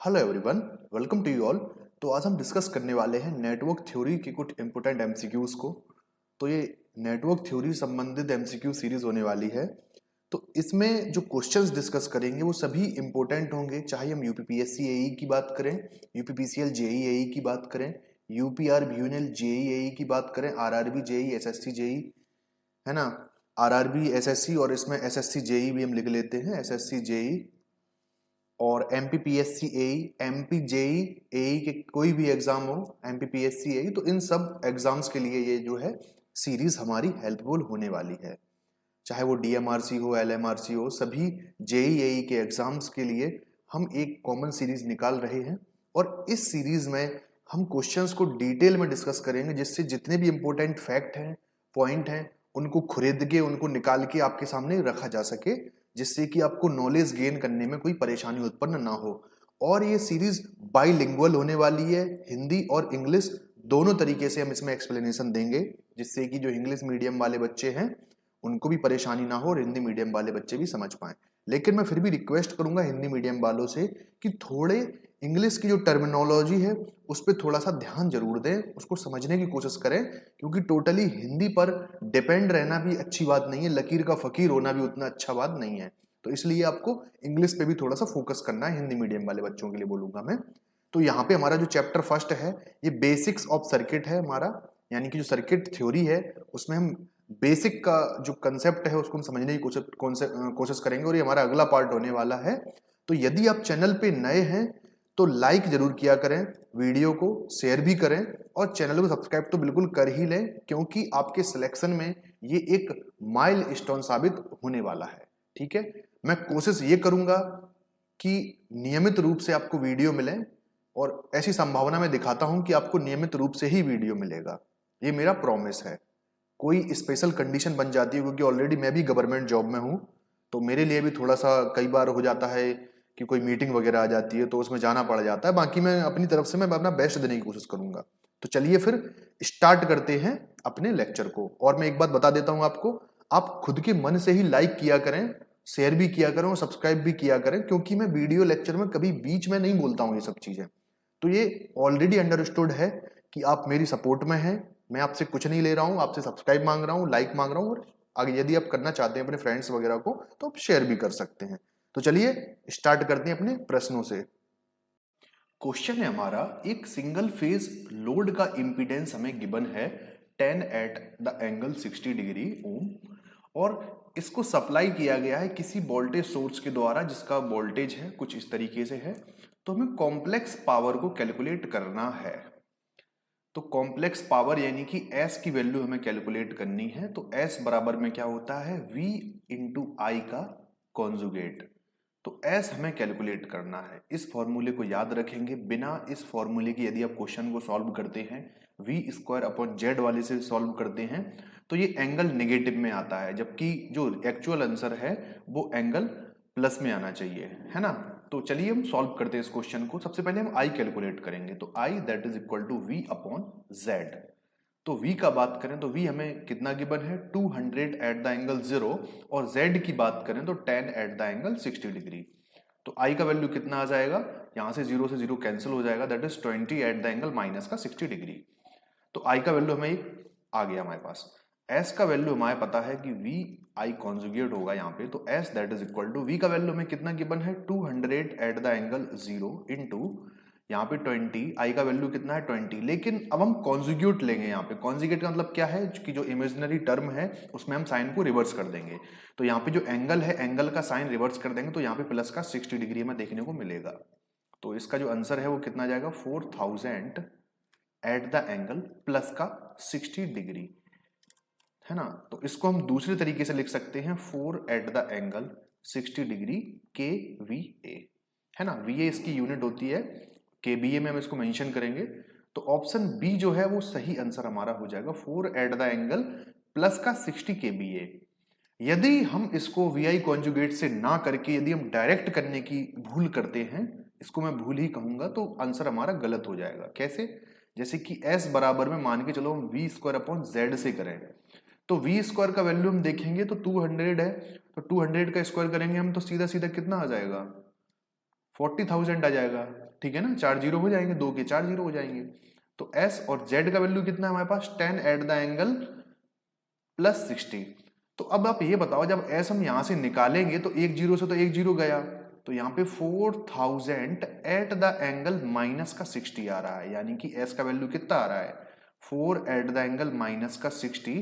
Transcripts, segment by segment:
Hello everyone, welcome to you all. तो आज हम डिस्कस करने वाले हैं नेटवर्क थ्योरी के कुछ इंपॉर्टेंट एमसीक्यूज को। तो ये नेटवर्क थ्योरी संबंधित एमसीक्यू सीरीज होने वाली है। तो इसमें जो क्वेश्चंस डिस्कस करेंगे वो सभी इंपॉर्टेंट होंगे, चाहे हम यूपीपीएससी एई की बात करें, यूपीपीसीएल जेई एई की बात करें, यूपीआर बीयूएनएल जेई एई की बात करें, आरआरबी जेई, एसएससी जेई, है ना, आरआरबी एसएससी, और इसमें एसएससी जेई भी हम लिख लेते हैं, एसएससी जेई, और एमपीपीएससी एई, एमपी जेई एई के कोई भी एग्जाम हो, एमपीपीएससी एई, तो इन सब एग्जाम्स के लिए ये जो है सीरीज हमारी हेल्पफुल होने वाली है। चाहे वो डीएमआरसी हो, एलएमआरसी हो, सभी जेई एई के एग्जाम्स के लिए हम एक कॉमन सीरीज निकाल रहे हैं। और इस सीरीज में हम क्वेश्चंस को डिटेल में डिस्कस करेंगे, जिससे जितने भी इंपॉर्टेंट फैक्ट हैं, पॉइंट हैं, उनको खुरेद के, उनको निकाल के आपके सामने रखा जा सके, जिससे कि आपको नॉलेज गेन करने में कोई परेशानी उत्पन्न ना हो। और ये सीरीज बाइलिंगुअल होने वाली है, हिंदी और इंग्लिश दोनों तरीके से हम इसमें एक्सप्लेनेशन देंगे, जिससे कि जो इंग्लिश मीडियम वाले बच्चे हैं उनको भी परेशानी ना हो और हिंदी मीडियम वाले बच्चे भी समझ पाएं। लेकिन मैं फिर भी रिक्वेस्ट करूंगा हिंदी मीडियम वालों से कि थोड़े इंग्लिश की जो टर्मिनोलॉजी है उस पर थोड़ा सा ध्यान जरूर दें, उसको समझने की कोशिश करें, क्योंकि टोटली हिंदी पर डिपेंड रहना भी अच्छी बात नहीं है, लकीर का फकीर होना भी उतना अच्छा बात नहीं है। तो इसलिए आपको इंग्लिश पे भी थोड़ा सा फोकस करना है, हिंदी मीडियम वाले बच्चों के लिए बोलूंगा मैं। तो यहाँ पे हमारा जो चैप्टर फर्स्ट है ये बेसिक्स ऑफ सर्किट है हमारा, यानी कि जो सर्किट थ्योरी है उसमें हम बेसिक का जो कंसेप्ट है उसको हम समझने की कोशिश करेंगे, और ये हमारा अगला पार्ट होने वाला है। तो यदि आप चैनल पे नए हैं तो लाइक जरूर किया करें, वीडियो को शेयर भी करें, और चैनल को सब्सक्राइब तो बिल्कुल कर ही लें, क्योंकि आपके सिलेक्शन में ये एक माइल स्टोन साबित होने वाला है। ठीक है, मैं कोशिश ये करूंगा कि नियमित रूप से आपको वीडियो मिले, और ऐसी संभावना मैं दिखाता हूं कि आपको नियमित रूप से ही वीडियो मिलेगा, ये मेरा प्रॉमिस है। कोई स्पेशल कंडीशन बन जाती है, क्योंकि ऑलरेडी मैं भी गवर्नमेंट जॉब में हूँ, तो मेरे लिए भी थोड़ा सा कई बार हो जाता है कि कोई मीटिंग वगैरह आ जाती है तो उसमें जाना पड़ जाता है। बाकी मैं अपनी तरफ से मैं अपना बेस्ट देने की कोशिश करूंगा। तो चलिए फिर स्टार्ट करते हैं अपने लेक्चर को। और मैं एक बात बता देता हूं आपको, आप खुद के मन से ही लाइक किया करें, शेयर भी किया करें और सब्सक्राइब भी किया करें, क्योंकि मैं वीडियो लेक्चर में कभी बीच में नहीं बोलता हूं ये सब चीजें। तो ये ऑलरेडी अंडरस्टूड है कि आप मेरी सपोर्ट में हैं, मैं आपसे कुछ नहीं ले रहा हूं, आपसे सब्सक्राइब मांग रहा हूं, लाइक मांग रहा हूं, और आगे यदि आप करना चाहते हैं अपने फ्रेंड्स वगैरह को तो आप शेयर भी कर सकते हैं। तो चलिए स्टार्ट करते हैं अपने प्रश्नों से। क्वेश्चन है हमारा, एक सिंगल फेज लोड का इंपीडेंस हमें गिवन है 10 एट द एंगल 60 डिग्री ओम, और इसको सप्लाई किया गया है किसी वोल्टेज सोर्स के द्वारा, जिसका वोल्टेज है कुछ इस तरीके से है। तो हमें कॉम्प्लेक्स पावर को कैलकुलेट करना है। तो कॉम्प्लेक्स पावर यानी कि S की वैल्यू हमें कैलकुलेट करनी है। तो S बराबर में क्या होता है, V इंटू आई का कॉन्जुगेट। तो S हमें कैलकुलेट करना है, इस फॉर्मूले को याद रखेंगे। बिना इस फॉर्मूले की यदि आप क्वेश्चन को सॉल्व करते हैं, वी स्क्वायर अपॉन जेड वाले से सॉल्व करते हैं, तो ये एंगल नेगेटिव में आता है, जबकि जो एक्चुअल आंसर है वो एंगल प्लस में आना चाहिए, है ना। तो चलिए हम सॉल्व करते हैं इस क्वेश्चन को। सबसे पहले हम आई कैलकुलेट करेंगे। तो i that is equal to v upon z. तो v का बात करें तो v हमें कितना गिवन है, 200 एट द एंगल 0, और z की बात करें तो 10 एट द एंगल 60 डिग्री। तो i का वैल्यू कितना आ जाएगा, यहां से 0 से 0 कैंसिल हो जाएगा, that is 20 at the angle minus का 60 डिग्री। तो i का वैल्यू हमें आ गया हमारे पास। s का वैल्यू हमें पता है कि v i कॉन्जुगेट होगा यहाँ पे, तो s that is equal to v का वैल्यू हमें कितना गिवन है, 200 एट द एंगल 0 इंटू यहाँ पे 20, i का वैल्यू कितना है 20। लेकिन अब हम कॉन्जुगेट लेंगे। यहाँ पे कॉन्जुगेट का मतलब क्या है कि जो इमेजिनरी टर्म है उसमें हम साइन को रिवर्स कर देंगे। तो यहाँ पे जो एंगल है, एंगल का साइन रिवर्स कर देंगे, तो यहाँ पे प्लस का 60 डिग्री हमें देखने को मिलेगा। तो इसका जो आंसर है वो कितना जाएगा, 4000 एट द एंगल प्लस का 60 डिग्री, है ना। तो इसको हम दूसरे तरीके से लिख सकते हैं, 4 एट द एंगल 60 डिग्री के वी ए, है ना। वी ए इसकी यूनिट होती है, के बी ए में हम इसको मेंशन करेंगे। तो ऑप्शन बी जो है वो सही आंसर हमारा हो जाएगा, 4 एट द एंगल प्लस का 60 के बी ए। यदि हम इसको वी आई कॉन्जुगेट से ना करके यदि हम डायरेक्ट करने की भूल करते हैं, इसको मैं भूल ही कहूंगा, तो आंसर हमारा गलत हो जाएगा। कैसे, जैसे कि s बराबर में मान के चलो हम वी स्क्वायर अपॉन जेड से करें, तो वी स्क्वायर का वैल्यू हम देखेंगे तो 200 है, तो 200 का स्क्वायर करेंगे हम तो सीधा सीधा कितना आ जाएगा, 40,000 आ जाएगा। ठीक है ना, 4 जीरो हो जाएंगे, 2 के 4 जीरो हो जाएंगे। तो एस और जेड का वैल्यू कितना है हमारे पास, 10 एट द एंगल प्लस 60। तो अब आप ये बताओ, जब एस हम यहां से निकालेंगे तो एक जीरो से तो एक जीरो गया, तो यहाँ पे 4000 एट द एंगल माइनस का 60 आ रहा है, यानी कि एस का वैल्यू कितना आ रहा है, 4 एट द एंगल माइनस का 60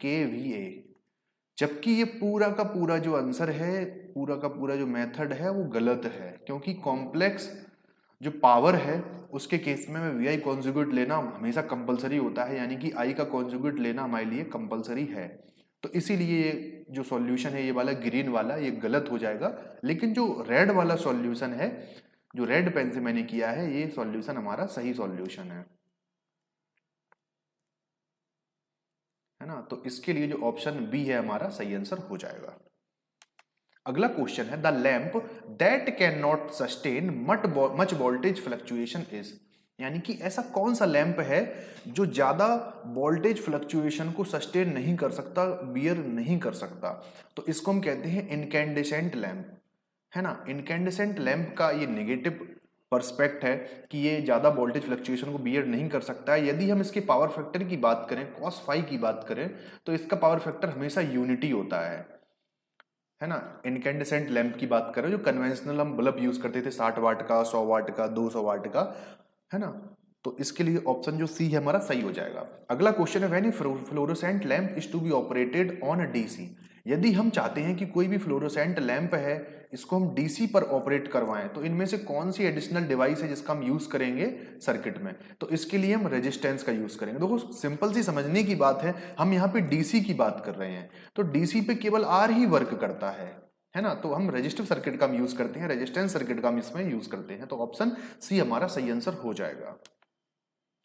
kVA। जबकि ये पूरा का पूरा जो आंसर है, पूरा का पूरा जो मेथड है वो गलत है, क्योंकि कॉम्प्लेक्स जो पावर है उसके केस में वी कॉन्जुगेट लेना हमेशा कंपलसरी होता है, यानी कि आई का कॉन्जुगेट लेना हमारे लिए कंपलसरी है। तो इसीलिए ये जो सॉल्यूशन है ये वाला ग्रीन वाला ये गलत हो जाएगा। लेकिन जो रेड वाला सॉल्यूशन है, जो रेड पेन से मैंने किया है, ये सॉल्यूशन हमारा सही सॉल्यूशन है ना। तो इसके लिए जो ऑप्शन बी है हमारा सही आंसर हो जाएगा। अगला क्वेश्चन है, the lamp that can not sustain much voltage fluctuation is, यानी कि ऐसा कौन सा लैंप है जो ज्यादा वोल्टेज फ्लक्चुएशन को सस्टेन नहीं कर सकता, बियर नहीं कर सकता। तो इसको हम कहते हैं इनकैंडेसेंट लैंप, है ना। इनकैंडेसेंट लैंप का ये नेगेटिव पर्सपेक्ट है कि ये ज्यादा वोल्टेज फ्लक्चुएशन को बियर नहीं कर सकता है। यदि हम इसके पावर फैक्टर की बात करें, cos फाई की बात करें, तो इसका पावर फैक्टर हमेशा यूनिटी होता है ना। इनकैंडेसेंट लैंप की बात करें, जो कन्वेंशनल हम बल्ब यूज करते थे 60 वाट का, 100 वाट का, 200 वाट का, है ना। तो इसके लिए ऑप्शन जो सी है हमारा सही हो जाएगा। अगला क्वेश्चन है, when a fluorescent lamp is to be operated on DC, यदि हम चाहते हैं कि कोई भी फ्लोरोसेंट लैंप है इसको हम डीसी पर ऑपरेट करवाएं, तो इनमें से कौन सी एडिशनल डिवाइस है जिसका हम यूज करेंगे सर्किट में। तो इसके लिए हम रेजिस्टेंस का यूज करेंगे। देखो सिंपल सी समझने की बात है, हम यहाँ पे डीसी की बात कर रहे हैं, तो डीसी पे केवल आर ही वर्क करता है ना। तो हम रेजिस्टिव सर्किट का हम यूज करते हैं, रेजिस्टेंस सर्किट का हम इसमें यूज करते हैं। तो ऑप्शन सी हमारा सही आंसर हो जाएगा।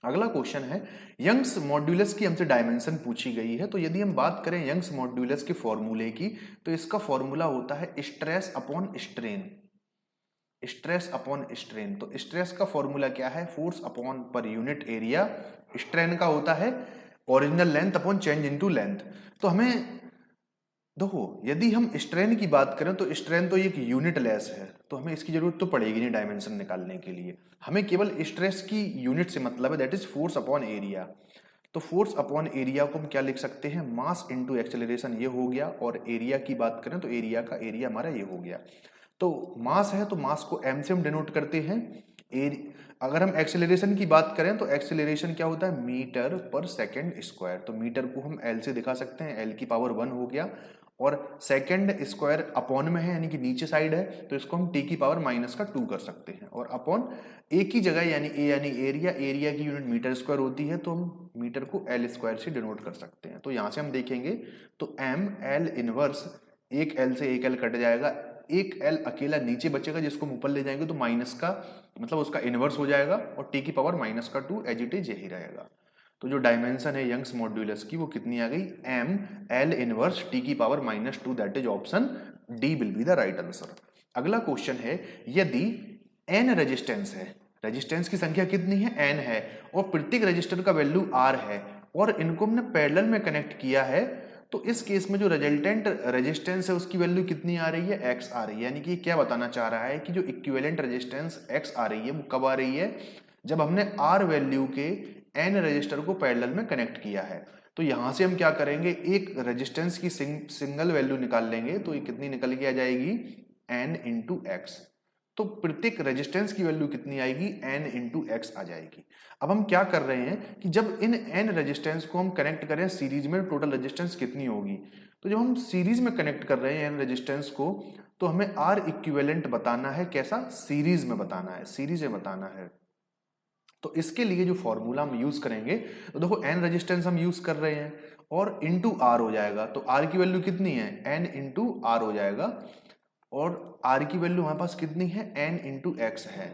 अगला क्वेश्चन है, यंग्स मॉड्यूलस की हमसे डायमेंशन पूछी गई है। तो यदि हम बात करें यंग्स मॉड्यूलस के फॉर्मूले की, तो इसका फॉर्मूला होता है stress upon strain. Stress upon strain, तो स्ट्रेस का फॉर्मूला क्या है, force upon per unit area. Strain का होता है original length upon change into length. तो हमें देखो, यदि हम स्ट्रेन की बात करें तो स्ट्रेन तो एक यूनिट लेस है, तो हमें इसकी जरूरत तो पड़ेगी नहीं डायमेंशन निकालने के लिए। हमें केवल स्ट्रेस की यूनिट से मतलब है, that is force upon area. तो फोर्स अपॉन एरिया को हम क्या लिख सकते हैं, मास इनटू एक्सेलरेशन, ये हो गया। और एरिया की बात करें तो एरिया का एरिया हमारा ये हो गया। तो मास है तो मास को एम से हम डिनोट करते हैं। अगर हम एक्सेलरेशन की बात करें तो एक्सेलरेशन क्या होता है, मीटर पर सेकेंड स्क्वायर। तो मीटर को हम एल से दिखा सकते हैं, एल की पावर 1 हो गया। और सेकेंड स्क्वायर अपॉन में है, यानी कि नीचे साइड है, तो इसको हम टी की पावर माइनस का 2 कर सकते हैं। और अपॉन ए की जगह यानी ए यानी एरिया, एरिया की यूनिट मीटर स्क्वायर होती है, तो हम मीटर को एल स्क्वायर से डिनोट कर सकते हैं। तो यहां से हम देखेंगे तो एम एल इनवर्स, एक एल से एक एल कट जाएगा, एक एल अकेला नीचे बचेगा, जिसको हम ऊपर ले जाएंगे तो माइनस का मतलब उसका इनवर्स हो जाएगा, और टी की पावर माइनस का 2 एज इट इज यही रहेगा। तो जो डायमेंशन है यंग्स मॉड्यूलस की वो कितनी आ गई, एम एल इनवर्स टी की power -2, that is option D will be the right answer. अगला क्वेश्चन है, यदि एन रेजिस्टेंस है, रेजिस्टेंस की संख्या कितनी है, एन है, और प्रत्येक रेजिस्टर का वैल्यू आर है, और इनको हमने पैरेलल में कनेक्ट किया है, तो इस केस में जो रिजल्टेंट रेजिस्टेंस है उसकी वैल्यू कितनी आ रही है, एक्स आ रही है। यानी कि क्या बताना चाह रहा है कि जो इक्विवेलेंट रेजिस्टेंस एक्स आ रही है वो कब आ रही है, जब हमने आर वैल्यू के एन रजिस्टर को पैरेलल में कनेक्ट किया है। तो यहां से हम क्या करेंगे, एक रेजिस्टेंस की सिंगल वैल्यू निकाल लेंगे, तो ये कितनी निकल के आ जाएगी, एन इंटू एक्स। तो प्रत्येक रेजिस्टेंस की वैल्यू कितनी आएगी, एन इंटू एक्स आ जाएगी। अब हम क्या कर रहे हैं कि जब इन एन रेजिस्टेंस को हम कनेक्ट करें सीरीज में, टोटल रेजिस्टेंस कितनी होगी। तो जब हम सीरीज में कनेक्ट कर रहे हैं एन रेजिस्टेंस को, तो हमें आर इक्विवेलेंट बताना है, कैसा, सीरीज में बताना है, सीरीज में बताना है। तो इसके लिए जो फॉर्मूला हम यूज करेंगे, तो देखो एन रेजिस्टेंस हम यूज कर रहे हैं और इंटू आर हो जाएगा। तो आर की वैल्यू कितनी है, एन इंटू आर हो जाएगा, और आर की वैल्यू हमारे पास कितनी है, एन इंटू एक्स है।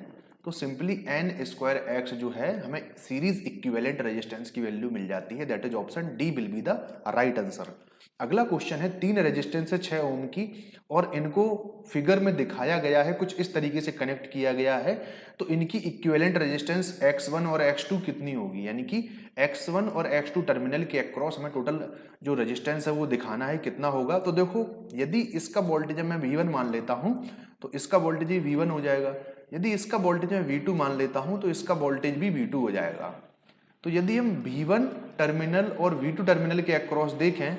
तो सिंपली एन स्क्वायर एक्स जो है, हमें सीरीज इक्विवेलेंट रेजिस्टेंस की वैल्यू मिल जाती है, that is option D will be the right answer. अगला क्वेश्चन है, 3 रेजिस्टेंस है 6 ओम की, और इनको फिगर में दिखाया गया है, कुछ इस तरीके से कनेक्ट किया गया है। तो इनकी इक्विवेलेंट रेजिस्टेंस x1 और x2 कितनी होगी, यानी कि x1 और x2 टर्मिनल के अक्रॉस हमें टोटल जो रेजिस्टेंस है वो दिखाना है, कितना होगा। तो देखो, यदि इसका वोल्टेज मैं V1 मान लेता हूं, तो इसका वोल्टेज V1 हो जाएगा। यदि इसका वोल्टेज मैं V2 मान लेता हूं तो इसका वोल्टेज भी V2 हो जाएगा। तो यदि हम V1 टर्मिनल और V2 टर्मिनल के अक्रॉस देखें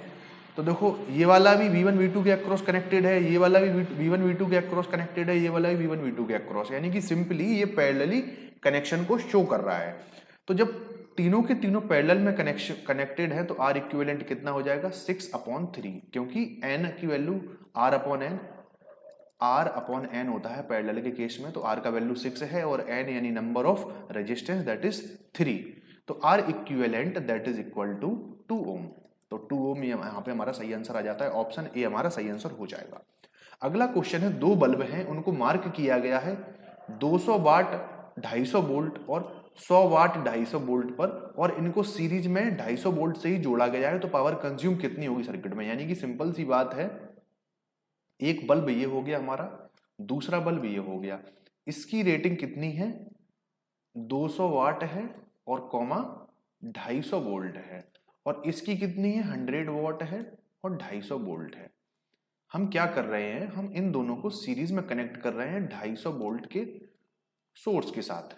तो देखो ये वाला भी V1 V2 के अक्रॉस कनेक्टेड है, ये वाला भी V1 V2 के अक्रॉस कनेक्टेड है, ये वाला भी V1 V2 के अक्रॉस, यानी कि सिंपली ये पैरेलली कनेक्शन को शो कर रहा है। तो जब तीनों के तीनों पैरेलल में कनेक्टेड है तो R इक्विवेलेंट कितना हो जाएगा 6/3, क्योंकि N की वैल्यू R अपॉन N होता है पैरेलल के केस में, तो R का वैल्यू 6 है और N यानी number of resistance that is 3, तो R equivalent that is equal to 2 ohm. तो 2 ओम यहाँ पे हमारा सही आंसर आ जाता है, ऑप्शन ए हमारा सही आंसर हो जाएगा। अगला क्वेश्चन है, दो बल्ब हैं, उनको मार्क किया गया है 200 वाट 250 वोल्ट और 100 वाट 250 वोल्ट पर, और इनको सीरीज में 250 वोल्ट से ही जोड़ा गया है, तो पावर कंज्यूम कितनी होगी सर्किट में। यानी कि सिंपल सी बात है, एक बल्ब ये हो गया हमारा, दूसरा बल्ब ये हो गया, इसकी रेटिंग कितनी है 200 वाट है और कॉमा 250 वोल्ट है, और इसकी कितनी है 100 वाट है और 250 वोल्ट है। हम क्या कर रहे हैं, हम इन दोनों को सीरीज में कनेक्ट कर रहे हैं 250 वोल्ट के सोर्स के साथ।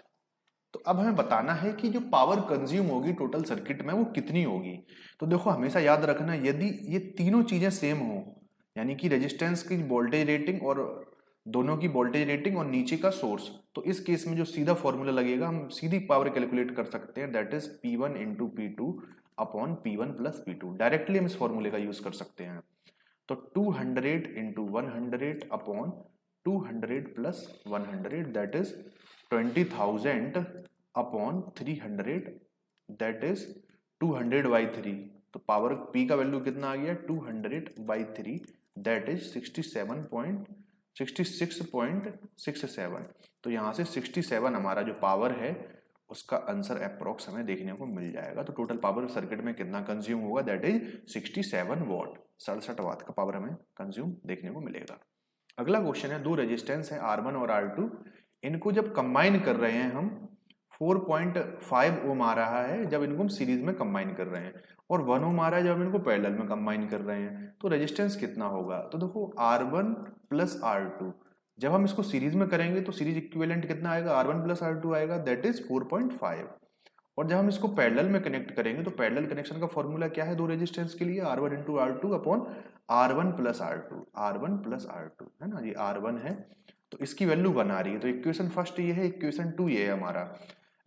तो अब हमें बताना है कि जो पावर कंज्यूम होगी टोटल सर्किट में वो कितनी होगी। तो देखो हमेशा याद रखना, यदि ये तीनों चीजें सेम हो, यानी कि रेजिस्टेंस की वोल्टेज रेटिंग और दोनों की वोल्टेज रेटिंग और नीचे का सोर्स, तो इस केस में जो सीधा फॉर्मूला लगेगा, हम सीधी पावर कैलकुलेट कर सकते हैं, that is P1 into P2 upon P1 plus P2। Directly हम इस फॉर्मूले का यूज कर सकते हैं। तो 200 into 100 upon 200 plus 100 that is 20,000 upon 300 that is 200/3। तो पावर P का वैल्यू कितना आ गया 200/3 दैट इज 66.67। तो यहां से 67 हमारा जो पावर है उसका आंसर अप्रोक्स हमें देखने को मिल जाएगा। तो टोटल पावर सर्किट में कितना कंज्यूम होगा दैट इज 67 वॉट, 67 वाट का पावर हमें कंज्यूम देखने को मिलेगा। अगला क्वेश्चन है, दो रेजिस्टेंस है R1 और R2, इनको जब कंबाइन कर रहे हैं हम 4.5 ओम आ रहा है जब इनको हम सीरीज में कंबाइन कर रहे हैं, और 1 ओम आ रहा है जब हम इनको पैरेलल में कंबाइन कर रहे हैं, तो रेजिस्टेंस कितना होगा। तो देखो R1 प्लस R2 जब हम इसको सीरीज में करेंगे तो सीरीज इक्विवेलेंट कितना आएगा R1 प्लस R2 आएगा दैट इज 4.5, और जब हम इसको पैरेलल में कनेक्ट करेंगे तो पैरेलल कनेक्शन का फॉर्मूला क्या है दो रेजिस्टेंस के लिए, R1 into R2 upon R1 plus R2 है ना, ये R1 है तो इसकी वैल्यू 1 आ रही है। तो इक्वेशन फर्स्ट ये है, इक्वेशन 2 ये है हमारा।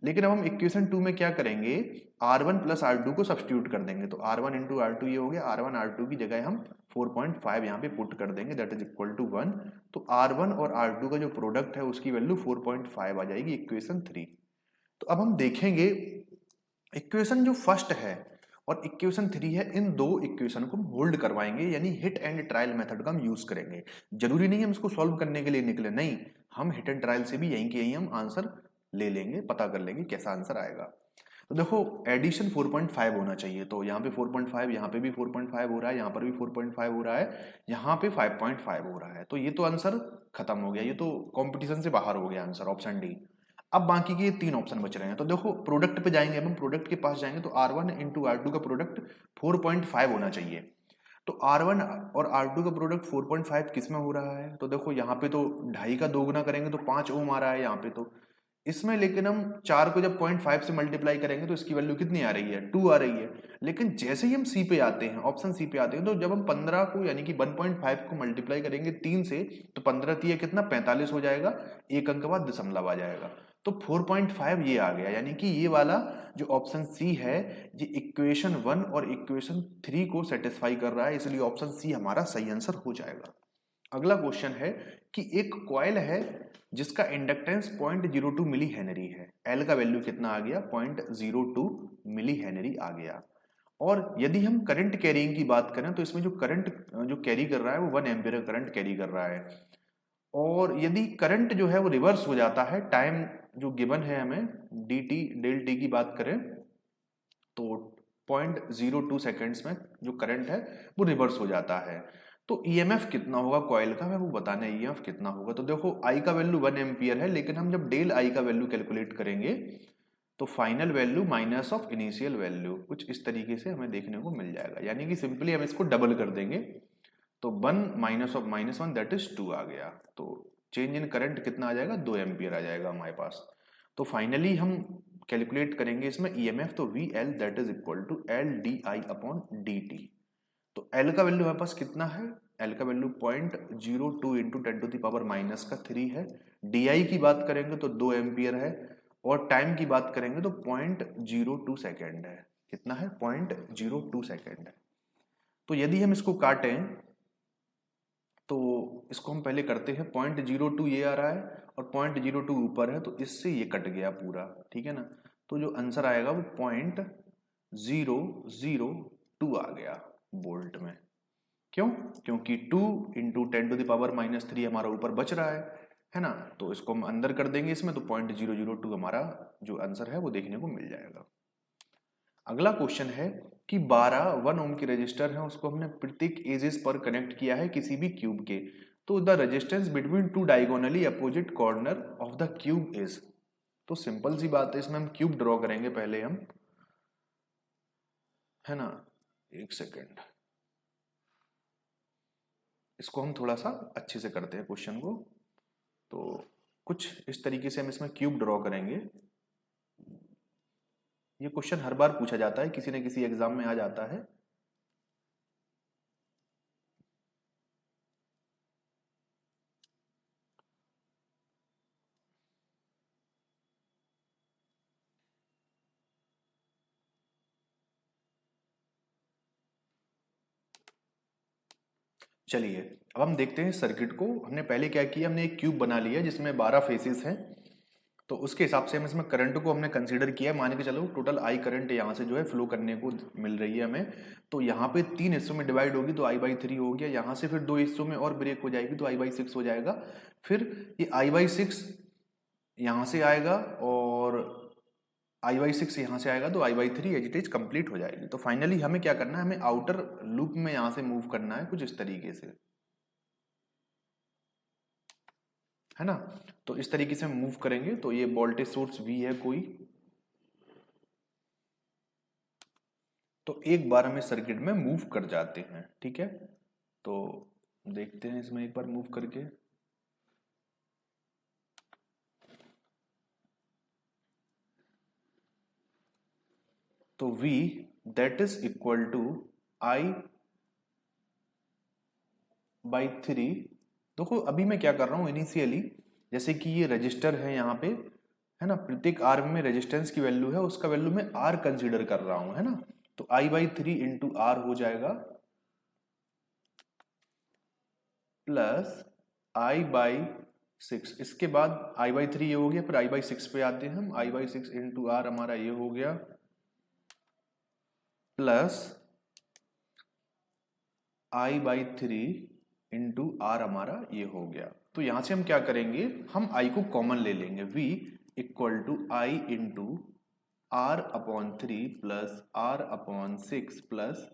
लेकिन अब हम इक्वेशन 2 में क्या करेंगे, R1 प्लस R2 को सब्स्टिट्यूट कर देंगे, तो R1 इंटू R2 ये हो गया, R1 R2 की जगह हम 4.5 यहाँ पे पुट कर देंगे दैट इज इक्वल टू 1। तो R1 और R2 का जो प्रोडक्ट है उसकी वैल्यू 4.5 आ जाएगी, इक्वेशन 3। तो अब हम देखेंगे इक्वेशन जो फर्स्ट है और इक्वेशन 3 है, इन दो इक्वेशन को हम होल्ड करवाएंगे, यानी हिट एंड ट्रायल मेथड का हम यूज करेंगे। जरूरी नहीं हम इसको सॉल्व करने के लिए निकले, नहीं, हम हिट एंड ट्रायल से भी यहीं के यहीं हम आंसर ले लेंगे, पता कर लेंगे कैसा आंसर आएगा। तो देखो एडिशन 4.5 होना चाहिए, तो यहाँ पे 4.5, यहाँ पे भी 4.5 हो रहा है, यहाँ पर भी 4.5 हो रहा है, यहाँ पे 5.5 हो रहा है, तो ये तो आंसर खत्म हो गया, ये तो कॉम्पिटिशन से बाहर हो गया आंसर, ऑप्शन डी। अब बाकी के 3 ऑप्शन बच रहे हैं, तो देखो प्रोडक्ट पे जाएंगे, अब हम प्रोडक्ट के पास जाएंगे, तो R1 इंटू R2 का प्रोडक्ट 4.5 होना चाहिए। तो R1 और R2 का प्रोडक्ट 4.5 किस में हो रहा है, तो देखो यहाँ पे तो 2.5 का दोगुना करेंगे तो 5 ओम आ रहा है यहाँ पे तो इसमें, लेकिन हम 4 को जब 0.5 से मल्टीप्लाई करेंगे तो इसकी वैल्यू कितनी आ रही है 2 आ रही है। लेकिन जैसे ही हम सी पे आते हैं, ऑप्शन सी पे आते हैं, तो जब हम 15 को यानी कि 1.5 को मल्टीप्लाई करेंगे 3 से, तो 15 3 कितना 45 हो जाएगा, एक अंक के बाद दशमलव आ जाएगा, तो 4.5 ये आ गया, यानी कि ये वाला जो ऑप्शन सी है ये इक्वेशन 1 और इक्वेशन 3 को सेटिस्फाई कर रहा है, इसलिए ऑप्शन सी हमारा सही आंसर हो जाएगा। अगला क्वेश्चन है कि एक कॉइल है जिसका इंडक्टेंस 0.02 मिली हेनरी है, एल का वैल्यू कितना आ गया 0.02 मिली हेनरी आ गया, और यदि हम करंट कैरिंग की बात करें तो इसमें जो करंट जो कैरी कर रहा है वो 1 एम्पीयर करंट कैरी कर रहा है, और यदि करंट जो है वो रिवर्स हो जाता है, टाइम जो गिवन है हमें dt डेल टी की बात करें तो 0.02 सेकेंड्स में जो करंट है वो रिवर्स हो जाता है, तो ईएमएफ कितना होगा कॉइल का, मैं वो बताना है ईएमएफ कितना होगा। तो देखो आई का वैल्यू 1 एम्पियर है, लेकिन हम जब डेल आई का वैल्यू कैलकुलेट करेंगे तो final value minus of initial value कुछ इस तरीके से हमें देखने को मिल जाएगा, यानी कि सिंपली हम इसको डबल कर देंगे, तो 1 माइनस ऑफ -1 दैट इज 2 आ गया, तो चेंज इन करंट कितना आ जाएगा, 2 एम्पियर आ जाएगा हमारे पास। तो फाइनली हम कैलकुलेट करेंगे इसमें ईएमएफ, तो V L that is equal to L D I upon D T. तो एल का वैल्यू हमारे पास कितना है, एल का वैल्यू 0.02 इंटू 10⁻³ है। डी आई की बात करेंगे तो 2 एम्पियर है, और टाइम की बात करेंगे तो 0.02 सेकेंड है। कितना है, 0.02 सेकेंड है। तो यदि हम इसको काटें तो इसको हम पहले करते हैं, 0.02 ये आ रहा है और 0.02 ऊपर है, तो इससे ये कट गया पूरा, ठीक है ना। तो जो आंसर आएगा वो 0.002 आ गया वोल्ट में। क्यों, क्योंकि 2 इंटू 10⁻³ हमारा ऊपर बच रहा है ना। तो इसको हम अंदर कर देंगे इसमें, तो 0.002 हमारा जो आंसर है वो देखने को मिल जाएगा। अगला क्वेश्चन है कि 12 1 ओम के रेजिस्टर है, उसको हमने प्रत्येक एजेस पर कनेक्ट किया है किसी भी क्यूब के। तो the resistance between two diagonally opposite corner of the cube is. तो सिंपल सी बात है, इसमें हम क्यूब ड्रॉ करेंगे पहले हम, है ना। एक सेकेंड, इसको हम थोड़ा सा अच्छे से करते हैं क्वेश्चन को। तो कुछ इस तरीके से हम इसमें क्यूब ड्रॉ करेंगे। ये क्वेश्चन हर बार पूछा जाता है, किसी न किसी एग्जाम में आ जाता है। चलिए अब हम देखते हैं सर्किट को। हमने पहले क्या किया, हमने एक क्यूब बना लिया जिसमें 12 फेसेस हैं। तो उसके हिसाब से हम इसमें करंट को हमने कंसीडर किया, मान के चलो टोटल आई करंट यहाँ से जो है फ्लो करने को मिल रही है हमें। तो यहाँ पे 3 हिस्सों में डिवाइड होगी तो I/3 हो गया, यहाँ से फिर 2 हिस्सों में और ब्रेक हो जाएगी तो I/6 हो जाएगा। फिर ये I/6 यहाँ से आएगा और I/6 यहाँ से आएगा, तो I/3 as it is complete हो जाएगी। तो फाइनली हमें क्या करना है, हमें आउटर लूप में यहाँ से मूव करना है कुछ इस तरीके से, है ना। तो इस तरीके से हम मूव करेंगे। तो ये वोल्टेज सोर्स V है कोई, तो एक बार हमें सर्किट में मूव कर जाते हैं, ठीक है। तो देखते हैं इसमें एक बार मूव करके। तो V that is equal to I/3। देखो अभी मैं क्या कर रहा हूं, इनिशियली जैसे कि ये रजिस्टर है यहाँ पे, है ना, प्रत्येक आर में रेजिस्टेंस की वैल्यू है, उसका वैल्यू मैं आर कंसीडर कर रहा हूं, है ना। तो I/3 इंटू आर हो जाएगा प्लस I/6। इसके बाद I/3 ये हो गया, फिर I/6 पे आते हैं हम। I/6 इंटू आर हमारा ये हो गया प्लस I/3 इंटू आर हमारा ये हो गया। तो यहां से हम क्या करेंगे, हम I को कॉमन ले लेंगे। V equal to I into R/3 plus R/6 plus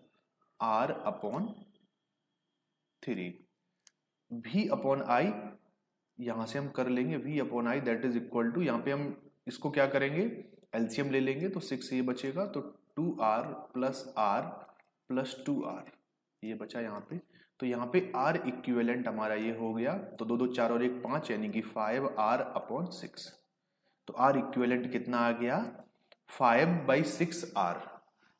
R/3। V/I यहां से हम कर लेंगे, V/I that is equal to, यहाँ पे हम इसको क्या करेंगे, एलसीएम ले लेंगे, तो 6 ये बचेगा, तो 2R plus R plus 2R ये बचा यहाँ पे। तो यहाँ पे R इक्विवेलेंट हमारा ये हो गया, तो 2 2 4 और 1 5 यानी कि 5R/6। तो R इक्विवेलेंट कितना आ गया, 5/6R,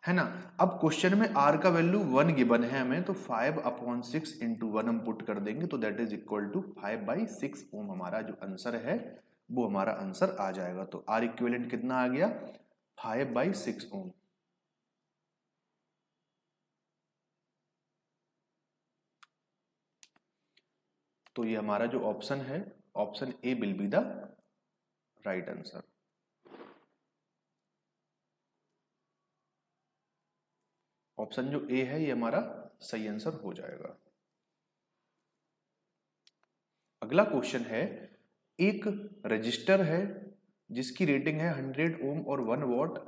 है ना। अब क्वेश्चन में R का वैल्यू 1 गिवन है हमें, तो 5/6 इंटू 1 हम पुट कर देंगे, तो दैट इज इक्वल टू 5/6 ओम हमारा जो आंसर है वो हमारा आंसर आ जाएगा। तो R इक्विवेलेंट कितना आ गया, 5/6 ओम। तो ये हमारा जो ऑप्शन है, option A will be the right answer. Option जो ए है ये हमारा सही आंसर हो जाएगा। अगला क्वेश्चन है, एक रजिस्टर है जिसकी रेटिंग है 100 ओम और 1 वॉट,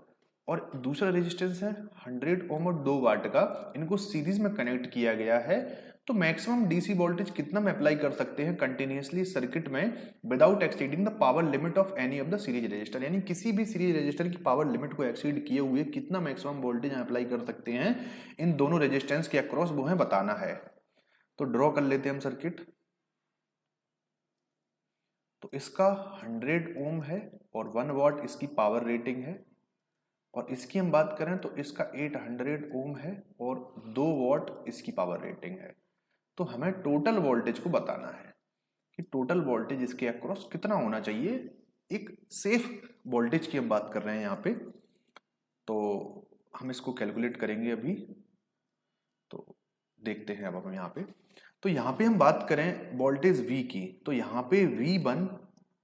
और दूसरा रेजिस्टेंस है 100 ओम और 2 वाट का, इनको सीरीज में कनेक्ट किया गया है। तो मैक्सिमम डीसी वोल्टेज कितना में अप्लाई कर सकते हैं कंटिन्यूअसली सर्किट में without exceeding the power limit of any of the series register, यानी किसी भी सीरीज रजिस्टर की पावर लिमिट को एक्सीड किए हुए कितना मैक्सिमम वोल्टेज अप्लाई कर सकते हैं इन दोनों रेजिस्टेंस के अक्रॉस, वो है बताना है। तो ड्रॉ कर लेते हैं हम सर्किट। तो इसका 100 ओम है और 1 वॉट इसकी पावर रेटिंग है। और इसकी हम बात करें तो इसका 800 ओम है और 2 वॉट इसकी पावर रेटिंग है। तो हमें टोटल वोल्टेज को बताना है कि टोटल वोल्टेज इसके अक्रॉस कितना होना चाहिए। एक सेफ वोल्टेज की हम बात कर रहे हैं यहाँ पे, तो हम इसको कैलकुलेट करेंगे अभी। तो देखते हैं अब हम यहाँ पे, तो यहाँ पे हम बात करें वोल्टेज V की, तो यहाँ पे V1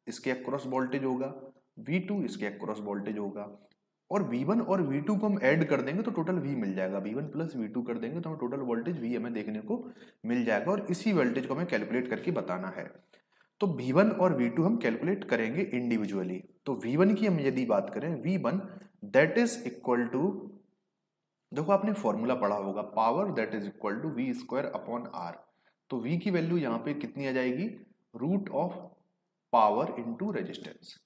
इसके अक्रॉस वोल्टेज होगा, V2 इसके अक्रॉस वोल्टेज होगा, और V1 और V2 को हम ऐड कर देंगे तो टोटल V मिल जाएगा। V1 प्लस V2 कर देंगे तो हमें टोटल वोल्टेज V हमें देखने को मिल जाएगा, और इसी वोल्टेज को हमें कैलकुलेट करके बताना है। तो V1 और V2 हम कैलकुलेट करेंगे इंडिविजुअली। तो V1 की हम यदि बात करें, V1 that is equal to, देखो आपने फॉर्मूला पढ़ा होगा, power that is equal to V square upon R। तो V की वैल्यू यहाँ पे कितनी आ जाएगी, root of power into resistance.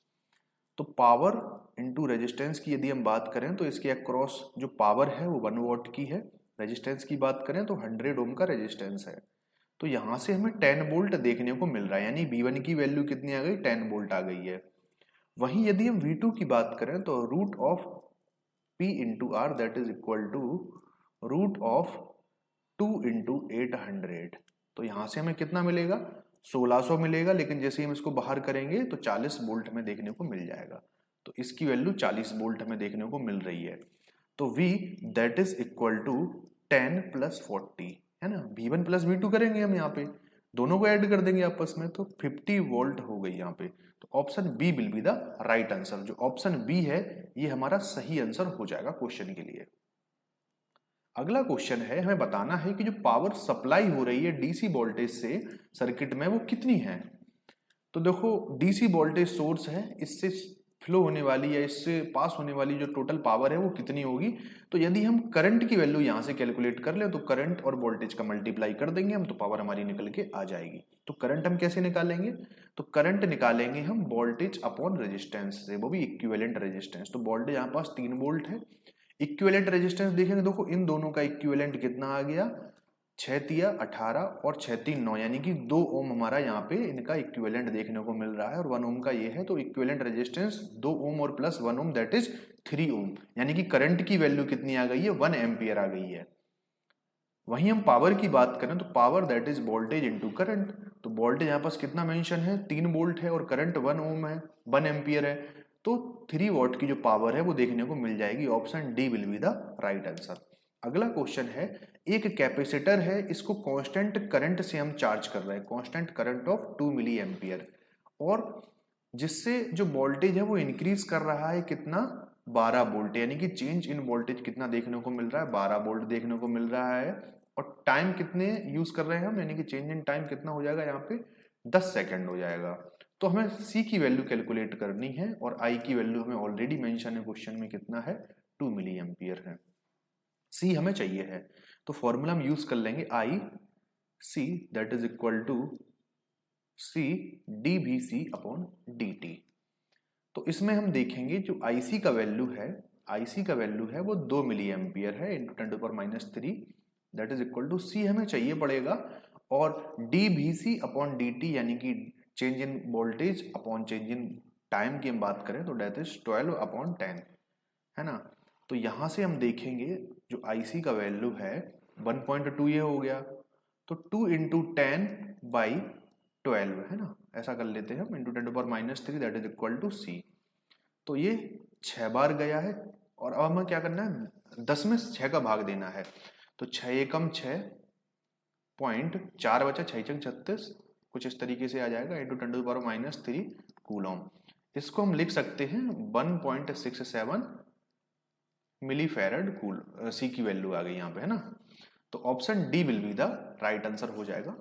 तो पावर इंटू रेजिस्टेंस की यदि हम बात करें तो इसके अक्रॉस जो पावर है वो 1 वॉट की है, रेजिस्टेंस की बात करें तो 100 ओम का रेजिस्टेंस है। तो यहां से हमें 10 वोल्ट देखने को मिल रहा है, यानी V1 की वैल्यू कितनी आ गई, 10 वोल्ट आ गई है। वहीं यदि हम V2 की बात करें तो root of P into R that is equal to root of 2 into 800। तो यहां से हमें कितना मिलेगा, 1600 मिलेगा, लेकिन जैसे ही हम इसको बाहर करेंगे तो 40 वोल्ट हमें देखने को मिल जाएगा। तो इसकी वैल्यू 40 वोल्ट हमें देखने को मिल रही है। तो V that is equal to 10 plus 40 है ना, V1 प्लस V2 करेंगे हम यहाँ पे, दोनों को ऐड कर देंगे आपस में, तो 50 वोल्ट हो गई यहाँ पे। तो option B will be the right answer. जो ऑप्शन बी है ये हमारा सही आंसर हो जाएगा क्वेश्चन के लिए। अगला क्वेश्चन है, हमें बताना है कि जो पावर सप्लाई हो रही है डीसी वोल्टेज से सर्किट में वो कितनी है। तो देखो डीसी वोल्टेज सोर्स है, इससे फ्लो होने वाली या इससे पास होने वाली जो टोटल पावर है वो कितनी होगी। तो यदि हम करंट की वैल्यू यहां से कैलकुलेट कर ले तो करंट और वोल्टेज का मल्टीप्लाई कर देंगे हम, तो पावर हमारी निकल के आ जाएगी। तो करंट हम कैसे निकालेंगे, तो करंट निकालेंगे हम वोल्टेज अपॉन रेजिस्टेंस से, वो भी इक्विवेलेंट रेजिस्टेंस। तो वोल्टेज यहाँ पास 3 वोल्ट है, इक्विवेलेंट रेजिस्टेंस देखेंगे, देखो इन दोनों का इक्विवेलेंट कितना आ गया, 6 तिया 18 और 6 3 9, यानी कि 2 ओम हमारा यहाँ पे इनका इक्विवेलेंट देखने को मिल रहा है, और 1 ओम का ये है। तो इक्विवेलेंट रेजिस्टेंस 2 ओम और प्लस 1 ओम दैट इज 3 ओम, यानी कि करंट की वैल्यू कितनी आ गई है, 1 एम्पियर आ गई है। वहीं हम पावर की बात करें तो power that is voltage into current. तो वोल्टेज यहाँ पास कितना मेंशन है, 3 वोल्ट है, और करंट 1 ओम है, 1 एम्पियर है। तो 3 वॉट की जो पावर है वो देखने को मिल जाएगी। Option D will be the right answer. अगला क्वेश्चन है, एक कैपेसिटर है, इसको कांस्टेंट करंट से हम चार्ज कर रहे हैं, constant current of 2 milliampere, और जिससे जो वोल्टेज है वो इंक्रीज कर रहा है कितना, 12 वोल्ट, यानी कि चेंज इन वोल्टेज कितना देखने को मिल रहा है, 12 वोल्ट देखने को मिल रहा है। और टाइम कितने यूज कर रहे हैं हम, यानी कि चेंज इन टाइम कितना हो जाएगा यहाँ पे, 10 सेकेंड हो जाएगा। तो हमें C की वैल्यू कैलकुलेट करनी है, और I की वैल्यू हमें ऑलरेडी मेंशन है क्वेश्चन में, कितना है, 2 मिली एम्पियर है। C हमें चाहिए है, तो फॉर्मूला हम यूज कर लेंगे IC that is equal to C dVC upon dt। तो इसमें हम देखेंगे जो IC का वैल्यू है, IC का वैल्यू है वो 2 मिली एम्पियर है into 10⁻³ that is equal to C हमें चाहिए पड़ेगा, और dVC अपॉन dt यानी कि change in voltage upon change in time की हम बात करें तो दैट इज 12/10 है ना। तो यहां से हम देखेंगे जो IC का वैल्यू है 1.2 ये हो गया, तो 2 इंटू 10/12 है ना, ऐसा कर लेते हैं हम, into 10⁻³ that is equal to C। तो ये 6 बार गया है, और अब हमें क्या करना है, 10 में 6 का भाग देना है। तो 6 एकम 6 पॉइंट 4 बचा, 6 छक 36, कुछ इस तरीके से आ जाएगा, इंटू 10⁻³ कूलम। इसको हम लिख सकते हैं 1.67 मिली फैरड कूल। C की वैल्यू आ गई यहाँ पे है ना। तो option D will be the right answer हो जाएगा।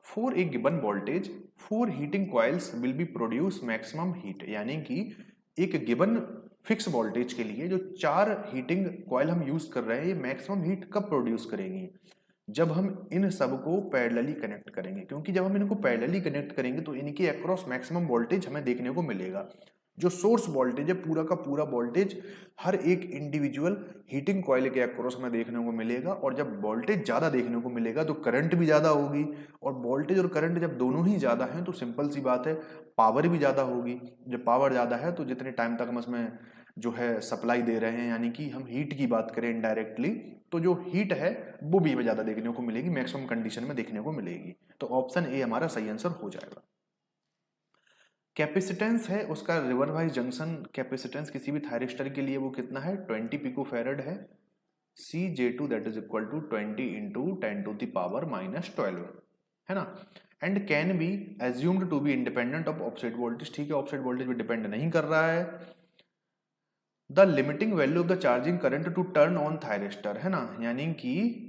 For a given voltage 4 heating coils will be produce maximum heat, यानी कि एक गिवन फिक्स वोल्टेज के लिए जो 4 हीटिंग कॉइल हम यूज कर रहे हैं, ये मैक्सिमम हीट कब प्रोड्यूस करेंगी, जब हम इन सबको पैरेलली कनेक्ट करेंगे। क्योंकि जब हम इनको पैरेलली कनेक्ट करेंगे तो इनके अक्रॉस मैक्सिमम वोल्टेज हमें देखने को मिलेगा। जो सोर्स वोल्टेज है पूरा का पूरा वोल्टेज हर एक इंडिविजुअल हीटिंग कॉइल के अक्रॉस में देखने को मिलेगा, और जब वोल्टेज ज्यादा देखने को मिलेगा तो करंट भी ज्यादा होगी, और वोल्टेज और करंट जब दोनों ही ज्यादा हैं तो सिंपल सी बात है पावर भी ज्यादा होगी। जब पावर ज्यादा है तो जितने टाइम तक हम उसमें जो है सप्लाई दे रहे हैं, यानी कि हम हीट की बात करें इनडायरेक्टली, तो जो हीट है वो भी हमें ज्यादा देखने को मिलेगी, मैक्सिमम कंडीशन में देखने को मिलेगी। तो ऑप्शन ए हमारा सही आंसर हो जाएगा। कैपेसिटेंस है उसका रिवर वाइज जंक्शन कैपेसिटेंस किसी भी थायरिस्टर के लिए वो कितना है 20 पिकोफैरड है। Cj2 that is equal to 20 into 10⁻⁻12 है ना, and can be assumed to be independent of offset voltage. ठीक है, ऑफसेट वोल्टेज पे डिपेंड नहीं कर रहा है। The limiting value of the charging current to turn on thyristor है ना, यानी कि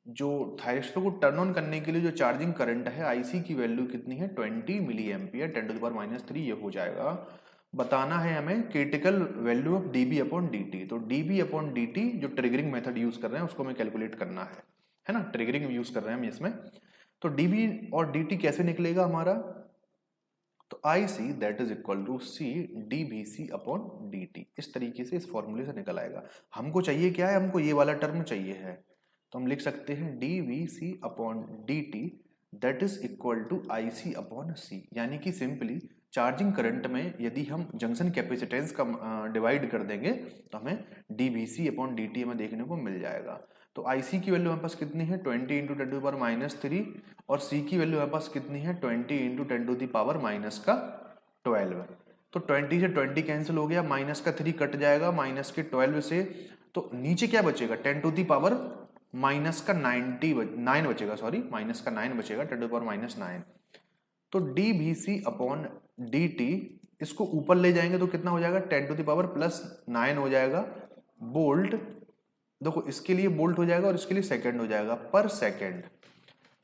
जो थायरिस्टर को टर्न ऑन करने के लिए जो चार्जिंग करंट है आईसी की वैल्यू कितनी है 20 मिली एम्पियर 10⁻³ ये हो जाएगा। बताना है हमें critical value of dB upon dt। तो dB अपॉन dt जो ट्रिगरिंग मेथड यूज कर रहे हैं उसको हमें कैलकुलेट करना है ना, ट्रिगरिंग यूज कर रहे हैं हम इसमें। तो dB और dt कैसे निकलेगा हमारा, तो IC that is equal to C dVC upon dt, इस तरीके से इस फॉर्मूले से निकल आएगा। हमको चाहिए क्या है, हमको ये वाला टर्म चाहिए है, तो हम लिख सकते हैं dVC upon dt that is equal to IC upon C, यानी कि सिंपली चार्जिंग करंट में यदि हम जंक्शन कैपेसिटेंस का डिवाइड कर देंगे तो हमें dVC अपॉन dt हमें देखने को मिल जाएगा। तो IC की वैल्यू हमारे पास कितनी है 20 इंटू 10⁻³ और C की वैल्यू हमारे पास कितनी है 20 इंटू 10⁻⁻12। तो 20 से 20 कैंसिल हो गया, माइनस का 3 कट जाएगा माइनस के 12 से, तो नीचे क्या बचेगा 10⁻⁻9 बचेगा, सॉरी माइनस का 9 बचेगा 10⁻⁹। तो dVC अपॉन dt इसको ऊपर ले जाएंगे तो कितना हो जाएगा 10⁻+9 हो जाएगा वोल्ट। देखो इसके लिए वोल्ट हो जाएगा और इसके लिए सेकंड हो जाएगा पर सेकंड।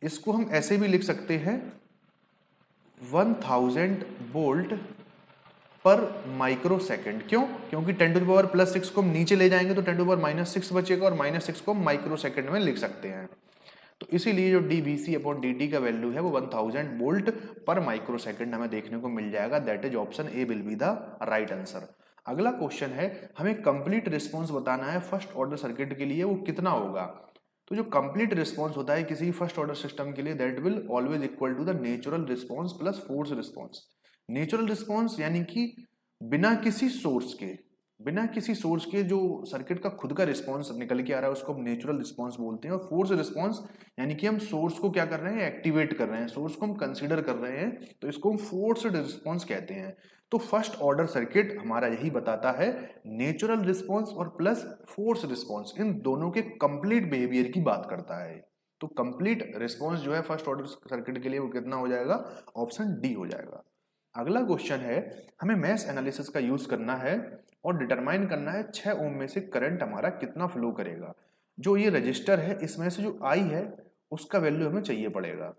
इसको हम ऐसे भी लिख सकते हैं 1000 वोल्ट पर माइक्रो सेकंड। क्यों, क्योंकि 10⁻+6 को हम नीचे ले जाएंगे तो 10⁻⁻6 बचेगा और -6 को हम माइक्रो सेकंड में लिख सकते हैं। तो इसीलिए जो dVC अपॉन dt का वैल्यू है वो 1000 वोल्ट पर माइक्रो सेकंड हमें देखने को मिल जाएगा। That is option A will be the right answer. अगला क्वेश्चन है हमें कंप्लीट रिस्पांस बताना है फर्स्ट ऑर्डर सर्किट के लिए, वो कितना होगा। तो जो कंप्लीट रिस्पांस होता है किसी फर्स्ट ऑर्डर सिस्टम के लिए that will always equal to the natural response plus force response. Natural response यानी कि बिना किसी सोर्स के जो सर्किट का खुद का रिस्पांस निकल के आ रहा है उसको हम नेचुरल रिस्पांस बोलते हैं। और फोर्स रिस्पांस यानी कि हम सोर्स को क्या कर रहे हैं एक्टिवेट कर रहे हैं, सोर्स को हम कंसीडर कर रहे हैं, तो इसको हम फोर्स्ड रिस्पांस कहते हैं। तो फर्स्ट ऑर्डर सर्किट हमारा यही बताता है नेचुरल रिस्पांस और प्लस फोर्स रिस्पांस, इन दोनों के कंप्लीट बिहेवियर की बात करता है। तो कंप्लीट रिस्पांस जो है फर्स्ट ऑर्डर सर्किट के लिए वो कितना हो जाएगा, ऑप्शन डी हो जाएगा। अगला क्वेश्चन है हमें मैश एनालिसिस का यूज करना है और डिटरमाइन करना है 6 ओम में से करंट हमारा कितना फ्लो करेगा। जो ये रजिस्टर है इसमें से जो आई है उसका वैल्यू हमें चाहिए पड़ेगा।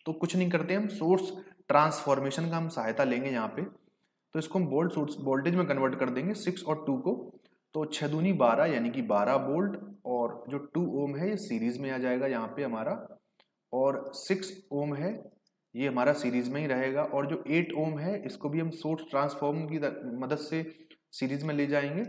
तो कुछ नहीं करते, हम सोर्स ट्रांसफॉर्मेशन का हम सहायता लेंगे यहाँ पे। तो इसको हम वोल्ट सोर्स वोल्टेज में कन्वर्ट कर देंगे 6 और 2 को। तो 6 दूनी 12 यानी कि 12 वोल्ट, और जो 2 ओम है ये सीरीज में आ जाएगा यहाँ पे हमारा, और 6 ओम है ये हमारा सीरीज में ही रहेगा, और जो 8 ओम है इसको भी हम सोर्स ट्रांसफॉर्म की मदद से सीरीज में ले जाएंगे।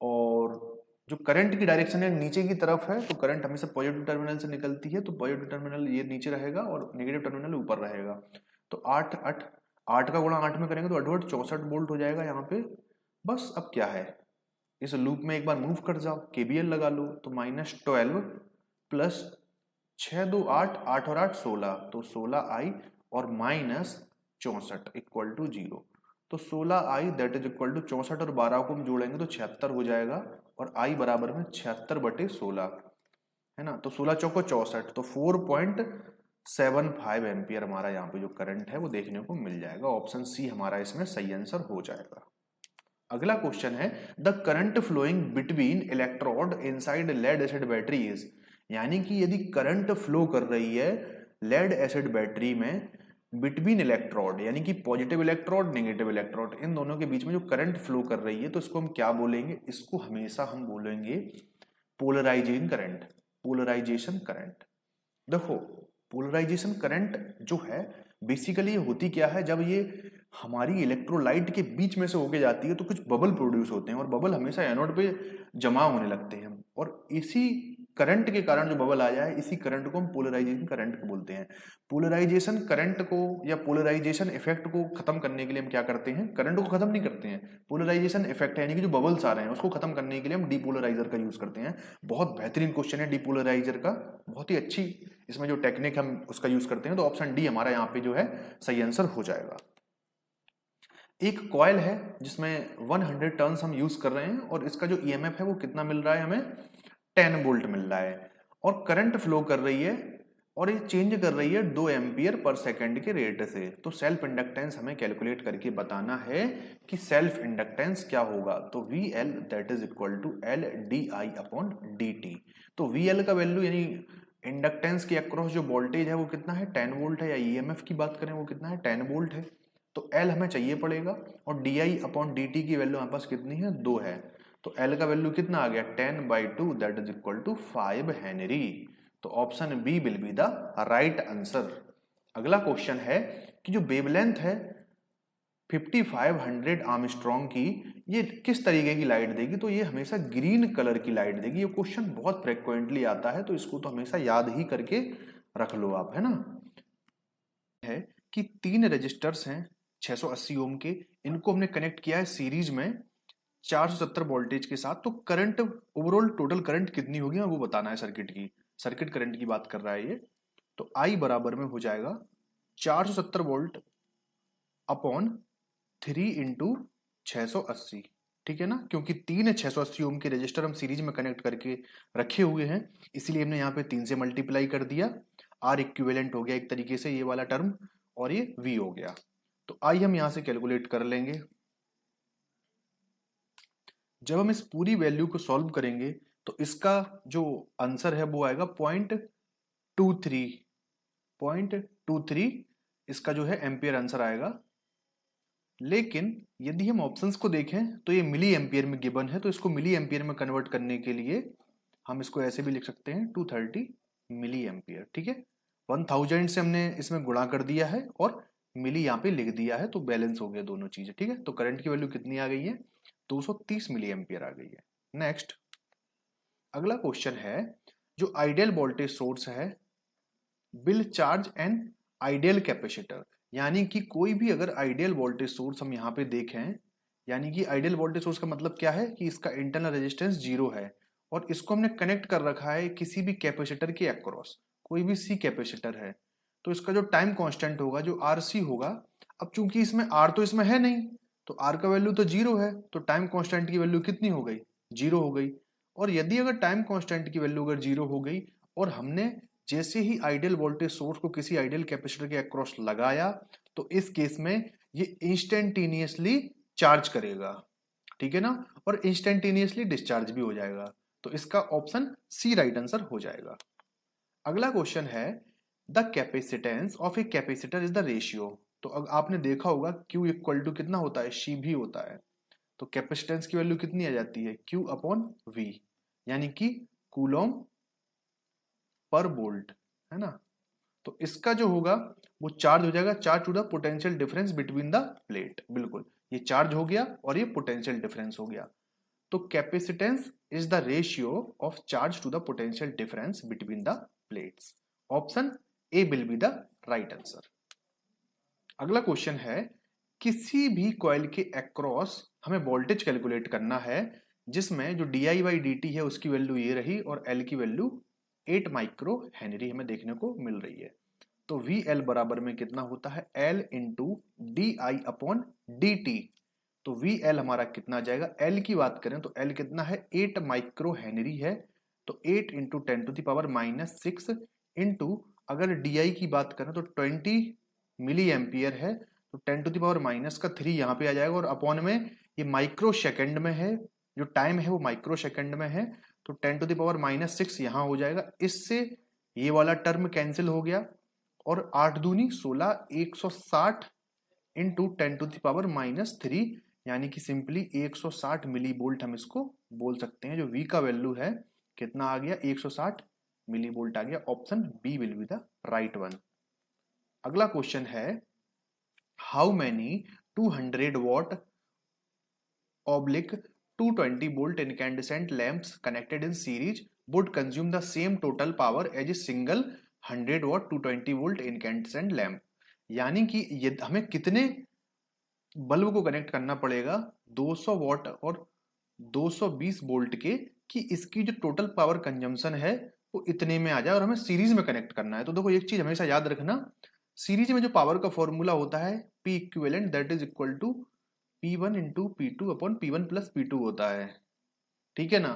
और जो करंट की डायरेक्शन है नीचे की तरफ है, तो करंट हमेशा पॉजिटिव टर्मिनल से निकलती है, तो पॉजिटिव टर्मिनल ये नीचे रहेगा और नेगेटिव टर्मिनल ऊपर रहेगा। तो 8 का गुणा 8 में करेंगे तो 8 64 वोल्ट हो जाएगा यहाँ पे। बस अब क्या है, इस लूप में एक बार मूव कर जाओ, केबीएल लगा लो, तो -12 प्लस 6 2 8 8 और 8 16, तो 16i और -64 इक्वल टू 0। तो 16i that is equal to 64 और 12 को हम जोड़ेंगे तो 76 हो जाएगा, और i बराबर में 76/16 है ना। तो 16 चौको 64, तो 4.75 एम्पियर हमारा यहाँ पे जो करंट है वो देखने को मिल जाएगा। ऑप्शन सी हमारा इसमें सही आंसर हो जाएगा। अगला क्वेश्चन है the current flowing between electrode inside lead acid battery is, यानी कि यदि करंट फ्लो कर रही है लेड एसिड बैटरी में बिटवीन इलेक्ट्रोड, यानी कि पॉजिटिव इलेक्ट्रोड नेगेटिव इलेक्ट्रोड, इन दोनों के बीच में जो करंट फ्लो कर रही है, तो इसको हम क्या बोलेंगे, इसको हमेशा हम बोलेंगे पोलराइजेशन करंट। पोलराइजेशन करंट, देखो पोलराइजेशन करंट जो है बेसिकली होती क्या है, जब ये हमारी इलेक्ट्रोलाइट के बीच में से होके जाती है तो कुछ बबल प्रोड्यूस होते हैं और बबल हमेशा एनोड पे जमा होने लगते हैं और इसी करंट के कारण जो बबल आ जाए इसी करंट को हम पोलराइजेशन करंट बोलते हैं। पोलराइजेशन करंट को या पोलराइजेशन इफेक्ट को खत्म करने के लिए हम क्या करते हैं, करंट को खत्म नहीं करते हैं, पोलराइजेशन इफेक्ट है यानी कि जो बबल्स आ रहे हैं उसको खत्म करने के लिए हम डीपोलराइजर का यूज करते हैं। बहुत बेहतरीन क्वेश्चन है डीपोलराइजर का, बहुत ही अच्छी इसमें जो टेक्निक हम उसका यूज करते हैं। तो ऑप्शन डी हमारा यहाँ पे जो है सही आंसर हो जाएगा। एक कॉइल है जिसमें 100 टर्न्स हम यूज कर रहे हैं और इसका जो ईएमएफ है वो कितना मिल रहा है, हमें 10 वोल्ट मिल रहा है और करंट फ्लो कर रही है और ये चेंज कर रही है 2 एम्पियर पर सेकंड के रेट से। तो सेल्फ इंडक्टेंस हमें कैलकुलेट करके बताना है कि सेल्फ इंडक्टेंस क्या होगा। तो VL that is equal to LdI/dt। तो VL का वैल्यू यानी इंडक्टेंस के अक्रॉस जो वोल्टेज है वो कितना है, 10 वोल्ट है, या ईएमएफ की बात करें वो कितना है, 10 वोल्ट है। तो L हमें चाहिए पड़ेगा और DI/dt की वैल्यू हमारे पास कितनी है, 2 है। तो L का वैल्यू कितना आ गया, 10/2 that is equal to 5 henry. तो option B will be the right answer. अगला क्वेश्चन है कि जो वेवलेंथ है 5500 आर्मस्ट्रॉन्ग की, ये किस तरीके की लाइट देगी। तो ये हमेशा ग्रीन कलर की लाइट देगी। ये क्वेश्चन बहुत फ्रिक्वेंटली आता है तो इसको तो हमेशा याद ही करके रख लो आप, है ना। है कि 3 रजिस्टर्स हैं 680 ओम के, इनको हमने कनेक्ट किया है सीरीज में 470 वोल्टेज के साथ। तो करंट ओवरऑल टोटल करंट कितनी होगी वो बताना है सर्किट की, सर्किट करंट की बात कर रहा है ये। तो I बराबर में हो जाएगा 470 वोल्ट अपॉन 3 इंटू 680, ठीक है ना, क्योंकि 3 680 ओम के रजिस्टर हम सीरीज में कनेक्ट करके रखे हुए हैं इसलिए हमने यहाँ पे 3 से मल्टीप्लाई कर दिया। R इक्विवेलेंट हो गया एक तरीके से ये वाला टर्म और ये V हो गया। तो I हम यहां से कैलकुलेट कर लेंगे। जब हम इस पूरी वैल्यू को सॉल्व करेंगे तो इसका जो आंसर है वो आएगा 0.23 इसका जो है एम्पियर आंसर आएगा। लेकिन यदि हम ऑप्शंस को देखें तो ये मिली एम्पियर में गिवन है, तो इसको मिली एम्पियर में कन्वर्ट करने के लिए हम इसको ऐसे भी लिख सकते हैं 230 मिली एम्पियर, ठीक है। 1000 से हमने इसमें गुणा कर दिया है और मिली यहाँ पे लिख दिया है तो बैलेंस हो गया दोनों चीजें, ठीक है। तो करंट की वैल्यू कितनी आ गई है, 230 मिली एम्पियर आ गई है। नेक्स्ट अगला क्वेश्चन है जो आइडियल वोल्टेज सोर्स है will charge an ideal capacitor, यानी कि कोई भी अगर आइडियल वोल्टेज सोर्स हम यहाँ पे देखें, यानी कि आइडियल वोल्टेज सोर्स का मतलब क्या है कि इसका इंटरनल रेजिस्टेंस 0 है और इसको हमने कनेक्ट कर रखा है किसी भी कैपेसिटर के अक्रॉस, कोई भी C कैपेसिटर है। तो इसका जो टाइम कांस्टेंट होगा जो RC होगा, अब चूंकि इसमें R तो इसमें है नहीं तो R का वैल्यू तो 0 है, तो टाइम कांस्टेंट की वैल्यू कितनी हो गई, 0 हो गई। और यदि अगर टाइम कांस्टेंट की वैल्यू अगर 0 हो गई और हमने जैसे ही आइडियल वोल्टेज सोर्स को किसी आइडियल कैपेसिटर के अक्रॉस लगाया तो इस केस में ये इंस्टेंटेनियसली चार्ज करेगा, ठीक है ना, और इंस्टेंटेनियसली डिस्चार्ज भी हो जाएगा। तो इसका ऑप्शन सी राइट आंसर हो जाएगा। अगला क्वेश्चन है the capacitance of A capacitor is the ratio. तो आपने देखा होगा Q इक्वल टू कितना होता है, C भी होता है। तो कैपेसिटेंस की वैल्यू कितनी आ जाती है, Q अपॉन V, यानी कि कूलॉम पर वोल्ट, है ना। तो इसका जो होगा वो चार्ज हो जाएगा, charge to the potential difference between the plate, बिल्कुल ये चार्ज हो गया और ये पोटेंशियल डिफरेंस हो गया। तो capacitance is the ratio of charge to the potential difference between the plates. Option A will be the right answer. अगला क्वेश्चन है किसी भी कॉइल के अक्रॉस हमें वोल्टेज कैलकुलेट करना है जिसमें जो DI/dt है उसकी वैल्यू ये रही और L की वैल्यू 8 माइक्रो हेनरी हमें देखने को मिल रही है। तो VL बराबर में कितना होता है, L इंटू DI/dt। तो VL हमारा कितना आ जाएगा, L की बात करें तो L कितना है, 8 माइक्रो हेनरी है। तो 8 इंटू 10⁻⁻6 इंटू अगर DI की बात करें तो 20 मिली एम्पियर है तो 10⁻⁻3 यहाँ पे आ जाएगा और अपॉन में ये माइक्रो सेकंड में है, जो टाइम है वो माइक्रो सेकंड में है तो 10⁻⁻6 यहाँ हो जाएगा। इससे ये वाला टर्म कैंसिल हो गया और 8 दूनी 16, 160 इंटू 10⁻⁻3 यानी कि सिंपली 160 मिली वोल्ट हम इसको बोल सकते हैं। जो V का वैल्यू है कितना आ गया, 160 मिली वोल्ट आ गया। Option B will be the right one. अगला क्वेश्चन है how many 200 watt oblique 220 volt incandescent lamps connected in series would consume the same total power as a single 100 watt 220 volt incandescent lamp। यानी कि ये हमें कितने bulb को connect करना पड़ेगा 200 वॉट और 220 वोल्ट के, कि इसकी जो टोटल पावर कंजम्पशन है वो इतने में आ जाए, और हमें सीरीज में कनेक्ट करना है। तो देखो एक चीज हमेशा याद रखना, सीरीज में जो पावर का फॉर्मूला होता है P equivalent that is equal to P1 into P2 upon P1 plus P2 होता है, ठीक है ना।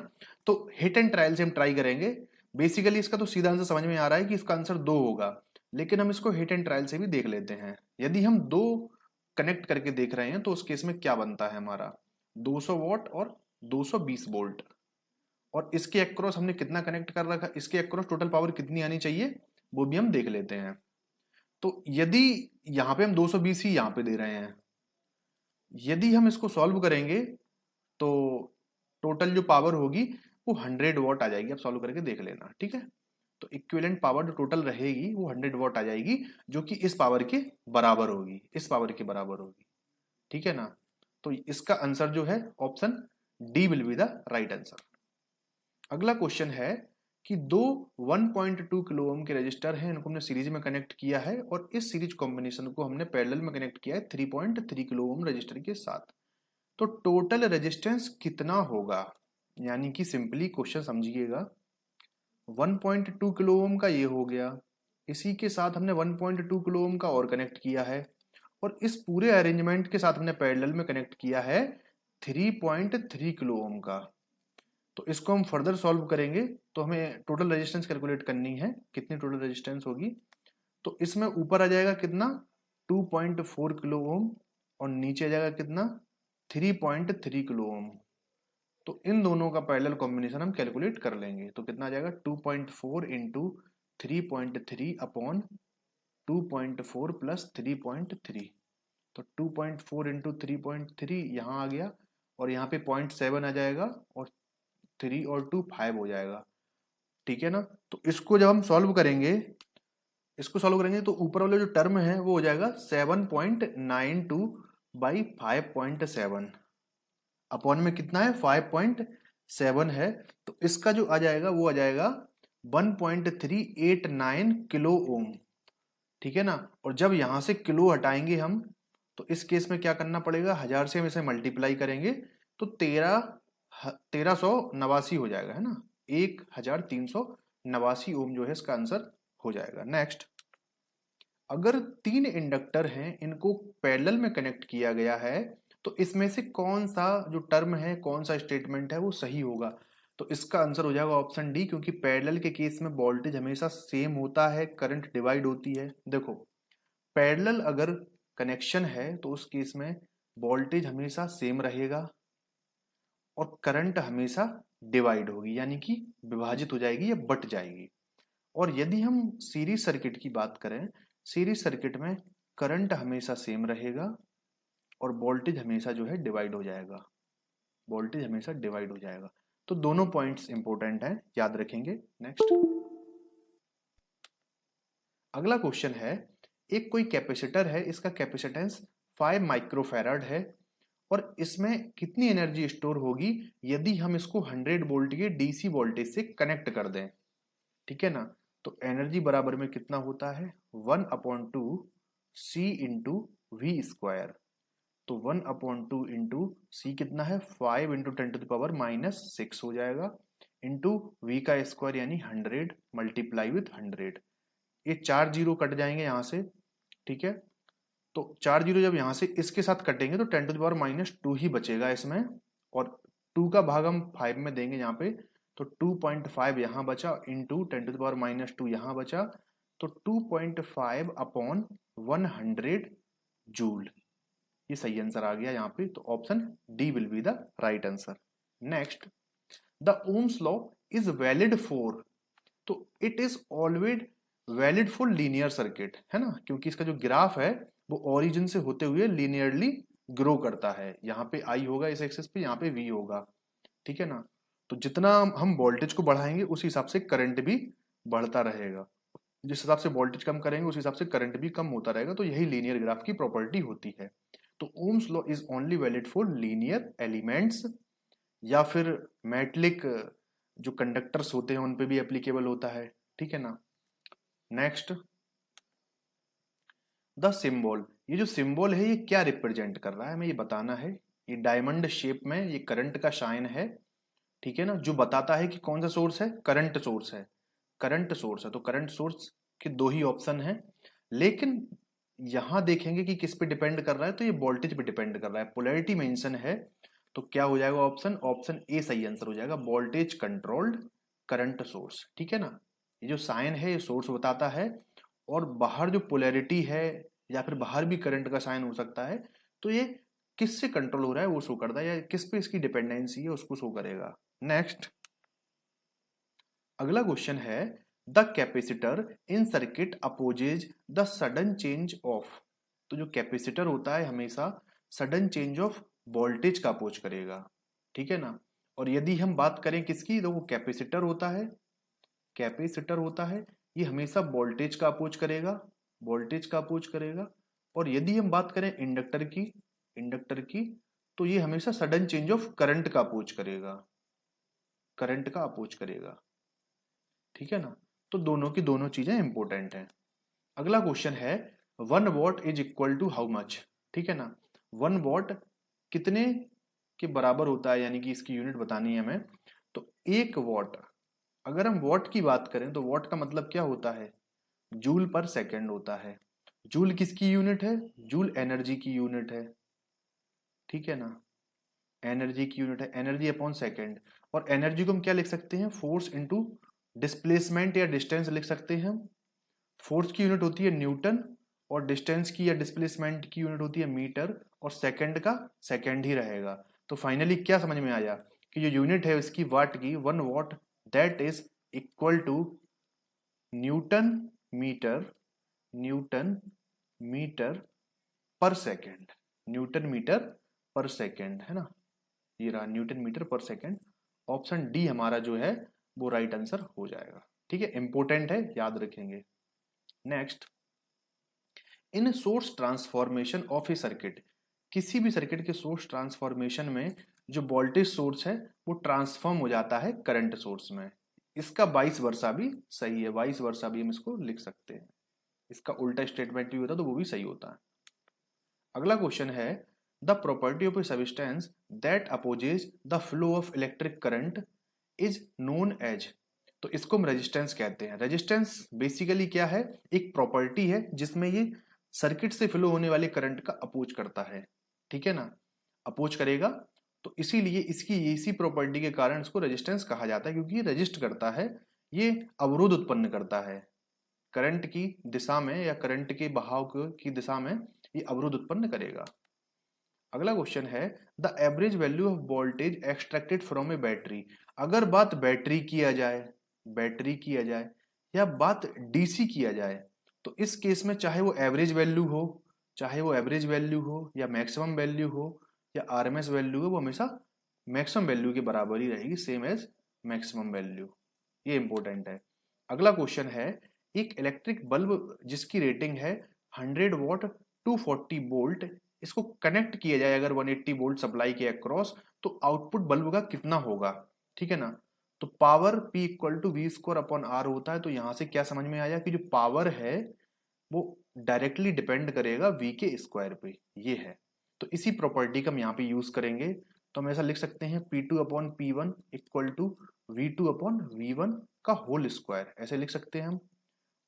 तो हिट एंड ट्रायल से हम ट्राई करेंगे। बेसिकली इसका तो सीधा आंसर समझ में आ रहा है कि इसका आंसर 2 होगा, लेकिन हम इसको हिट एंड ट्रायल से भी देख लेते हैं। यदि हम 2 कनेक्ट करके देख रहे हैं तो उस केस में क्या बनता है हमारा 200 वॉट और 220 वोल्ट, और इसके अक्रॉस हमने कितना कनेक्ट कर रखा, इसके अक्रॉस टोटल पावर कितनी आनी चाहिए वो भी हम देख लेते हैं। तो यदि यहां पे हम 220 ही यहां पे दे रहे हैं, यदि हम इसको सॉल्व करेंगे तो टोटल जो पावर होगी वो 100 वॉट आ जाएगी। आप सॉल्व करके देख लेना, ठीक है। तो इक्विवेलेंट पावर जो टोटल रहेगी वो 100 वॉट आ जाएगी, जो कि इस पावर के बराबर होगी, इस पावर के बराबर होगी, ठीक है ना। तो इसका आंसर जो है option D will be the right answer. अगला क्वेश्चन है कि दो 1.2 किलो ओम के रजिस्टर हैं, इनको हमने सीरीज में कनेक्ट किया है, और इस सीरीज कॉम्बिनेशन को हमने पैरेलल में कनेक्ट किया है 3.3 किलो ओम रजिस्टर के साथ। तो टोटल रेजिस्टेंस कितना होगा, यानी कि सिंपली क्वेश्चन समझिएगा। 1.2 किलो ओम का ये हो गया, इसी के साथ हमने 1.2 किलो ओम का और कनेक्ट किया है, और इस पूरे अरेंजमेंट के साथ हमने पैरेलल में कनेक्ट किया है 3.3 किलो ओम का। तो इसको हम फर्दर सॉल्व करेंगे तो हमें टोटल रेजिस्टेंस कैलकुलेट करनी है, कितनी टोटल रेजिस्टेंस होगी। तो इसमें ऊपर आ जाएगा कितना 2.4 किलो ओम, और नीचे आ जाएगा कितना 3.3 किलो ओम। तो इन दोनों का पैरेलल कॉम्बिनेशन हम कैलकुलेट कर लेंगे, तो कितना आ जाएगा 2.4 इंटू 3.3 अपॉन 2.4 प्लस 3.3। तो 2.4 इंटू 3.3 यहाँ आ गया, और यहाँ पे 0.7 आ जाएगा, और 3 और 2 5 हो जाएगा, ठीक है ना। तो इसको जब हम सॉल्व करेंगे, इसको सॉल्व करेंगे तो ऊपर वाला जो टर्म है वो हो जाएगा 7.92 बाई 5.7 अपॉन में कितना है 5.7 है। तो इसका जो आ जाएगा वो आ जाएगा 1.389 किलो ओम, ठीक है ना। और जब यहां से किलो हटाएंगे हम, तो इस केस में क्या करना पड़ेगा, 1000 से हम इसे मल्टीप्लाई करेंगे तो 1389 हो जाएगा, है ना। 1389 ओम जो है इसका आंसर हो जाएगा। नेक्स्ट, अगर 3 इंडक्टर हैं, इनको पैरेलल में कनेक्ट किया गया है, तो इसमें से कौन सा जो टर्म है, कौन सा स्टेटमेंट है वो सही होगा। तो इसका आंसर हो जाएगा ऑप्शन डी, क्योंकि पैरेलल के केस में वोल्टेज हमेशा सेम होता है, करंट डिवाइड होती है। देखो पैरेलल अगर कनेक्शन है तो उस केस में वोल्टेज हमेशा सेम रहेगा और करंट हमेशा डिवाइड होगी, यानी कि विभाजित हो जाएगी या बट जाएगी। और यदि हम सीरीज सर्किट की बात करें, सीरीज सर्किट में करंट हमेशा सेम रहेगा और वोल्टेज हमेशा जो है डिवाइड हो जाएगा, वोल्टेज हमेशा डिवाइड हो जाएगा। तो दोनों पॉइंट्स इंपॉर्टेंट हैं, याद रखेंगे। नेक्स्ट, अगला क्वेश्चन है, एक कोई कैपेसिटर है, इसका कैपेसिटेंस 5 माइक्रोफैराड है, और इसमें कितनी एनर्जी स्टोर होगी यदि हम इसको 100 वोल्ट के डीसी वोल्टेज से कनेक्ट कर दें, ठीक है ना। तो एनर्जी बराबर में कितना होता है 1/2 सी इंटू वी स्क्वायर। तो 1/2 इंटू सी कितना है 5 इंटू 10⁻⁻6 हो जाएगा, इंटू वी का स्क्वायर यानी 100 मल्टीप्लाई विथ 100। ये 4 जीरो कट जाएंगे यहां से, ठीक है। तो 4 जीरो जब यहां से इसके साथ कटेंगे तो 10⁻⁻2 ही बचेगा इसमें, और 2 का भाग हम 5 में देंगे यहाँ पे, तो 2.5 यहाँ बचा इंटू 10⁻⁻2 यहाँ बचा, तो 2.5 अपॉन 100 जूल, ये सही आंसर आ गया यहाँ पे। तो option D will be the right answer. Next, the Ohm's law is valid for, तो it is always valid for linear circuit, है ना, क्योंकि इसका जो ग्राफ है वो ओरिजिन से होते हुए लीनियरली ग्रो करता है। यहाँ पे आई होगा इस एक्सिस पे, यहाँ पे वी होगा, ठीक है ना। तो जितना हम वोल्टेज को बढ़ाएंगे उस हिसाब से करंट भी बढ़ता रहेगा। जिस हिसाब से वोल्टेज कम करेंगे उस हिसाब से करंट भी कम होता रहेगा। तो यही लीनियर ग्राफ की प्रॉपर्टी होती है। तो ohms law is only valid for linear elements, या फिर मेटलिक जो कंडक्टर्स होते हैं उन पे भी एप्लीकेबल होता है। ठीक है ना। Next, the symbol. ये जो सिंबल है ये क्या रिप्रेजेंट कर रहा है हमें ये बताना है। ये डायमंड शेप में ये करंट का साइन है। ठीक है ना, जो बताता है कि कौन सा सोर्स है, करंट सोर्स है। करंट सोर्स है तो करंट सोर्स के दो ही ऑप्शन है, लेकिन यहां देखेंगे कि किस पे डिपेंड कर रहा है, तो ये वोल्टेज पे डिपेंड कर रहा है। पोलैरिटी मेंशन है, तो क्या हो जाएगा ऑप्शन, ऑप्शन ए सही आंसर हो जाएगा, वोल्टेज कंट्रोल्ड करंट सोर्स। ठीक है ना। ये जो साइन है ये सोर्स बताता है, और बाहर जो पोलैरिटी है या फिर बाहर भी करंट का साइन हो सकता है, तो ये किससे कंट्रोल हो रहा है वो शो करता है, या किस पे इसकी डिपेंडेंसी है उसको शो करेगा। नेक्स्ट, अगला क्वेश्चन है, the capacitor in circuit opposes the sudden change of. तो जो कैपेसिटर होता है हमेशा सडन चेंज ऑफ वोल्टेज का अपोज करेगा। ठीक है ना। और यदि हम बात करें किसकी, तो वो कैपेसिटर होता है, कैपेसिटर होता है, ये हमेशा वोल्टेज का अपोज करेगा, वोल्टेज का अपोज करेगा। और यदि हम बात करें इंडक्टर की, इंडक्टर की, तो ये हमेशा सडन चेंज ऑफ करंट का अपोज करेगा, करंट का अपोज करेगा। ठीक है ना। तो दोनों की दोनों चीजें इंपॉर्टेंट हैं। अगला क्वेश्चन है, 1 watt is equal to how much. ठीक है ना। 1 वॉट कितने के बराबर होता है, यानी कि इसकी यूनिट बतानी है हमें। तो 1 वॉट, अगर हम वॉट की बात करें तो वॉट का मतलब क्या होता है, जूल पर सेकंड होता है। जूल किसकी यूनिट है, जूल एनर्जी की यूनिट है। ठीक है ना, एनर्जी की यूनिट है, एनर्जी अपॉन सेकंड। और एनर्जी को हम क्या लिख सकते हैं, फोर्स इनटू डिस्प्लेसमेंट या डिस्टेंस लिख सकते हैं। फोर्स की यूनिट होती है न्यूटन, और डिस्टेंस की या डिस्प्लेसमेंट की यूनिट होती है मीटर, और सेकंड का सेकंड ही रहेगा। तो फाइनली क्या समझ में आया कि जो यूनिट है उसकी वाट की, 1 watt, that is equal to newton metre, newton metre per second, newton metre per second है ना। ये रहा newton metre per second. Option D हमारा जो है वो राइट आंसर हो जाएगा। ठीक है, इंपॉर्टेंट है, याद रखेंगे। Next, in source transformation of A circuit, किसी भी सर्किट के सोर्स ट्रांसफॉर्मेशन में जो वोल्टेज सोर्स है वो ट्रांसफॉर्म हो जाता है करंट सोर्स में। इसका वाइस वर्सा भी सही है, वाइस वर्सा भी हम इसको लिख सकते हैं। इसका उल्टा स्टेटमेंट भी होता है तो वो भी सही होता है। अगला क्वेश्चन है, the property of a substance that opposes the flow of electric current is known as. तो इसको हम रेजिस्टेंस कहते हैं। रेजिस्टेंस बेसिकली क्या है, एक प्रॉपर्टी है जिसमें ये सर्किट से फ्लो होने वाले करंट का अपोज करता है। ठीक है ना, अपोज करेगा। तो इसीलिए इसकी इसी प्रॉपर्टी के कारण इसको रेजिस्टेंस कहा जाता है, क्योंकि ये रेजिस्ट करता है, ये अवरोध उत्पन्न करता है करंट की दिशा में, या करंट के बहाव की दिशा में ये अवरोध उत्पन्न करेगा। अगला क्वेश्चन है, the average value of voltage extracted from A battery. अगर बात बैटरी किया जाए, बैटरी किया जाए, या बात डीसी किया जाए, तो इस केस में चाहे वो एवरेज वैल्यू हो, चाहे वो एवरेज वैल्यू हो या मैक्सिमम वैल्यू हो या आरएमएस वैल्यू हो, वो हमेशा मैक्सिमम वैल्यू के बराबर ही रहेगी, सेम एज मैक्सिमम वैल्यू। ये इंपॉर्टेंट है। अगला क्वेश्चन है, एक इलेक्ट्रिक बल्ब जिसकी रेटिंग है 100 वॉट 240 वोल्ट, इसको कनेक्ट किया जाए अगर 180 वोल्ट सप्लाई के अक्रॉस, तो आउटपुट बल्ब का कितना होगा। ठीक है ना। तो power P equal to V square upon R होता है। तो यहां से क्या समझ में आया कि जो पावर है वो डायरेक्टली डिपेंड करेगा V के स्क्वायर पे, ये है। तो इसी प्रॉपर्टी का हम यहाँ पे यूज करेंगे। तो हम ऐसा लिख सकते हैं P2 upon P1 equal to V2 upon V1 का होल स्क्वायर, ऐसे लिख सकते हैं हम।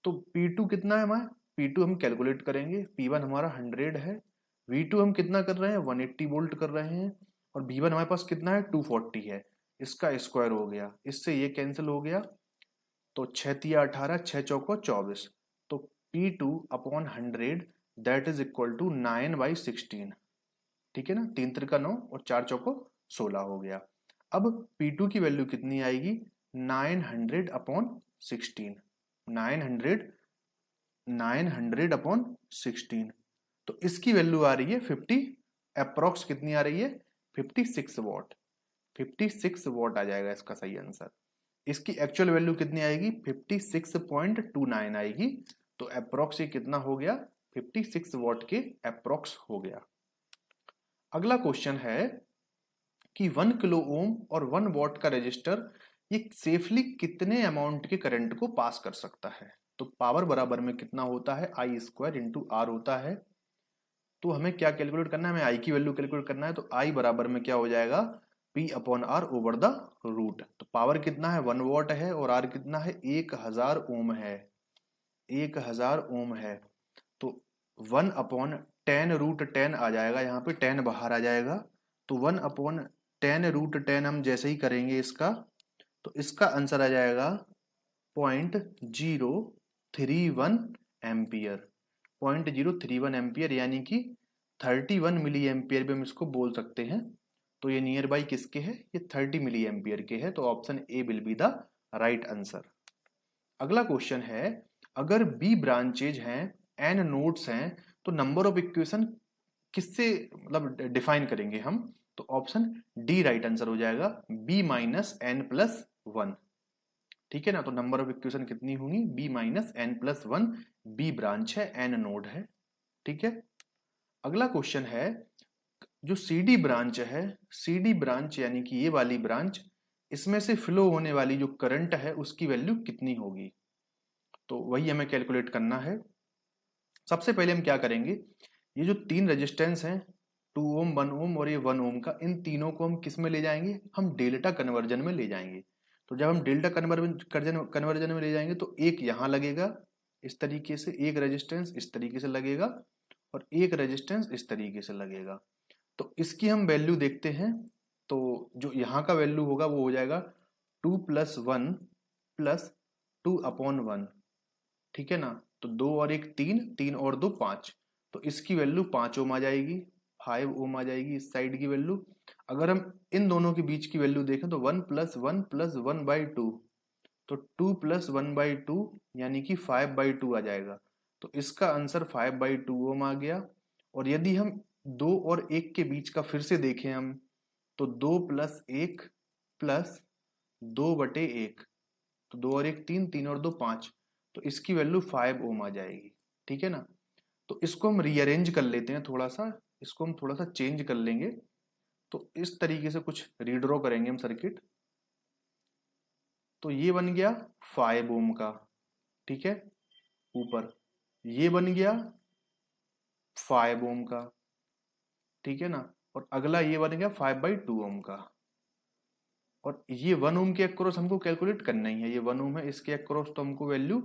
तो P2 कितना है हमारा, P2 हम कैलकुलेट करेंगे, P1 हमारा 100 है, V2 हम कितना कर रहे हैं 180 वोल्ट कर रहे हैं, और V1 हमारे पास कितना है 240 है, इसका स्क्वायर हो गया, इससे ये कैंसिल हो गया। तो 6×3 = 18, 6×4 = 24। तो P2 upon 100 that is equal to 9/16। ठीक है ना, 3×3 = 9 और 4×4 = 16 हो गया। अब P2 की वैल्यू कितनी आएगी, 900 अपॉन 16, 900 तो इसकी वैल्यू आ रही है 50, अप्रोक्स कितनी आ रही है 56 वॉट, 56 वॉट आ जाएगा इसका सही आंसर। इसकी एक्चुअल वैल्यू कितनी आएगी, 56.29 आएगी। तो अप्रोक्स ये कितना हो गया, 56 वॉट के अप्रोक्स हो गया। अगला क्वेश्चन है कि 1 किलो ओम और 1 वॉट का रेजिस्टर ये सेफली कितने अमाउंट के करंट को पास कर सकता है। तो पावर बराबर में कितना होता है, आई स्क्वायर इंटू आर होता है। तो हमें क्या कैलकुलेट करना है, हमें आई की वैल्यू कैलकुलेट करना है। तो आई बराबर में क्या हो जाएगा, P upon R over the root. तो पावर कितना है, 1 वॉट है, और आर कितना है, 1000 ओम है, 1000 ओम है। तो 1 अपॉन 10 रूट 10 आ जाएगा, यहाँ पे 10 बाहर आ जाएगा। तो 1 अपॉन 10 रूट 10 हम जैसे ही करेंगे इसका, तो इसका आंसर आ जाएगा 0.031 एम्पियर, 0.031 एम्पियर, यानी कि 31 मिली एम्पियर भी हम इसको बोल सकते हैं। तो ये नियर बाई किसके है, ये 30 मिली एम्पियर के है। तो option A will be the right answer. अगला क्वेश्चन है, अगर बी ब्रांचेज हैं, एन नोड्स हैं, तो नंबर ऑफ इक्वेशन किससे मतलब डिफाइन करेंगे हम। तो ऑप्शन डी राइट आंसर हो जाएगा, B minus N plus one. ठीक है ना, तो नंबर ऑफ इक्वेशन कितनी होंगी, B minus N plus one. B branch है, एन नोड है। ठीक है। अगला क्वेश्चन है, जो सी डी ब्रांच है, सी डी ब्रांच यानी कि ये वाली ब्रांच, इसमें से फ्लो होने वाली जो करंट है उसकी वैल्यू कितनी होगी। तो वही हमें कैलकुलेट करना है। सबसे पहले हम क्या करेंगे, ये जो तीन रेजिस्टेंस हैं, 2 ओम 1 ओम और ये 1 ओम का, इन तीनों को हम किस में ले जाएंगे, हम डेल्टा कन्वर्जन में ले जाएंगे। तो जब हम डेल्टा कन्वर्जन में ले जाएंगे तो एक यहाँ लगेगा इस तरीके से, एक रेजिस्टेंस इस तरीके से लगेगा, और एक रेजिस्टेंस इस तरीके से लगेगा। तो इसकी हम वैल्यू देखते हैं। तो जो यहाँ का वैल्यू होगा वो हो जाएगा 2 + 1 + 2 अपॉन 1। ठीक है ना, तो 2 और 1 3, 3 और 2 5। तो इसकी वैल्यू 5 ओम आ जाएगी, 5 ओम आ जाएगी इस साइड की वैल्यू। अगर हम इन दोनों के बीच की वैल्यू देखें तो 1 + 1 + 1/2, तो 2 + 1/2 यानी कि 5/2 आ जाएगा। तो इसका आंसर 5/2 ओम आ गया। और यदि हम 2 और 1 के बीच का फिर से देखें हम, तो 2 + 1 + 2/1, तो 2 और 1 3, 3 और 2 5। तो इसकी वैल्यू 5 ओम आ जाएगी। ठीक है ना, तो इसको हम रीअरेंज कर लेते हैं थोड़ा सा, इसको हम थोड़ा सा चेंज कर लेंगे। तो इस तरीके से कुछ रीड्रॉ करेंगे हम सर्किट। तो ये बन गया 5 ओम का, ठीक है, ऊपर ये बन गया 5 ओम का, ठीक है ना, और अगला ये बन गया 5/2 ओम का। और ये 1 ओम के अक्रॉस हमको कैलकुलेट करना ही है, ये 1 ओम है, इसके अक्रॉस तो हमको वैल्यू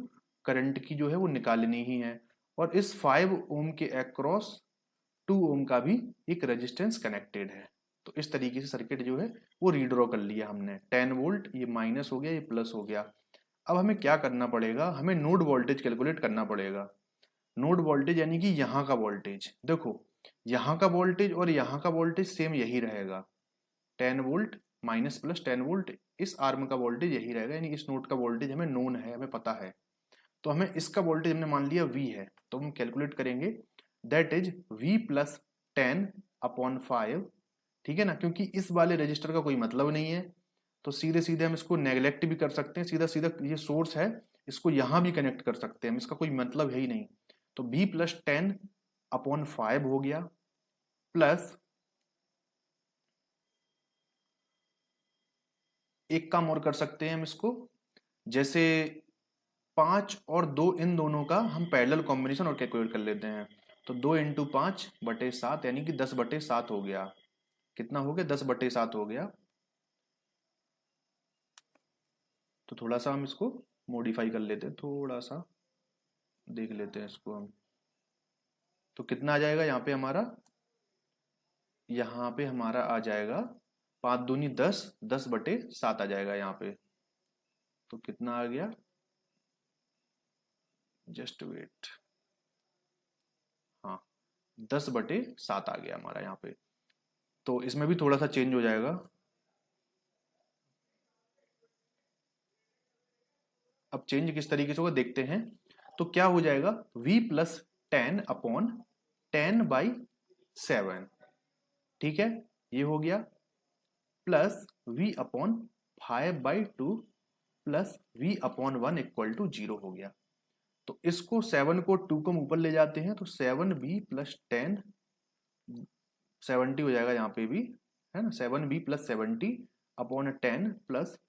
करंट की जो है वो निकालनी ही है। और इस 5 ओम के अक्रॉस 2 ओम का भी एक रेजिस्टेंस कनेक्टेड है। तो इस तरीके से सर्किट जो है वो रीड्रॉ कर लिया हमने। 10 वोल्ट, ये माइनस हो गया, ये प्लस हो गया। अब हमें क्या करना पड़ेगा, हमें नोड वोल्टेज कैलकुलेट करना पड़ेगा। नोड वोल्टेज यानी कि यहाँ का वोल्टेज, देखो यहाँ का वोल्टेज और यहाँ का वोल्टेज सेम यही रहेगा, 10 वोल्ट माइनस प्लस 10 वोल्ट, इस आर्म का वोल्टेज यही रहेगा, यानी इस नोड का वोल्टेज हमें नोन है, हमें पता है। तो हमें इसका वोल्टेज हमने मान लिया V है, तो हम कैलकुलेट करेंगे, दैट इज V + 10/5। ठीक है ना, क्योंकि इस वाले रजिस्टर का कोई मतलब नहीं है, तो सीधे सीधे हम इसको नेग्लेक्ट भी कर सकते हैं, सीधा सीधा ये सोर्स है, इसको यहां भी कनेक्ट कर सकते हैं हम, इसका कोई मतलब है ही नहीं। तो V + 10/5 हो गया, प्लस एक काम और कर सकते हैं हम इसको, जैसे 5 और 2 इन दोनों का हम पैरेलल कॉम्बिनेशन और कैलकुलेट कर लेते हैं। तो 2 × 5/7 यानी कि 10/7 हो गया। कितना हो गया, 10/7 हो गया। तो थोड़ा सा हम इसको मॉडिफाई कर लेते हैं, थोड़ा सा देख लेते हैं इसको हम। तो कितना आ जाएगा यहाँ पे हमारा, यहाँ पे हमारा आ जाएगा 5 दूनी 10, 10/7 आ जाएगा यहाँ पे। तो कितना आ गया, जस्ट वेट, हाँ 10/7 आ गया हमारा यहाँ पे। तो इसमें भी थोड़ा सा चेंज हो जाएगा। अब चेंज किस तरीके से होगा देखते हैं। तो क्या हो जाएगा, V + 10/10/7, ठीक है, ये हो गया, plus V/5/2 plus V upon 1 equal to 0 हो गया। तो इसको 7 को 2 को ऊपर ले जाते हैं तो 7V प्लस 10 70 हो जाएगा यहाँ पे भी, है ना। 7V plus 70 upon 10 plus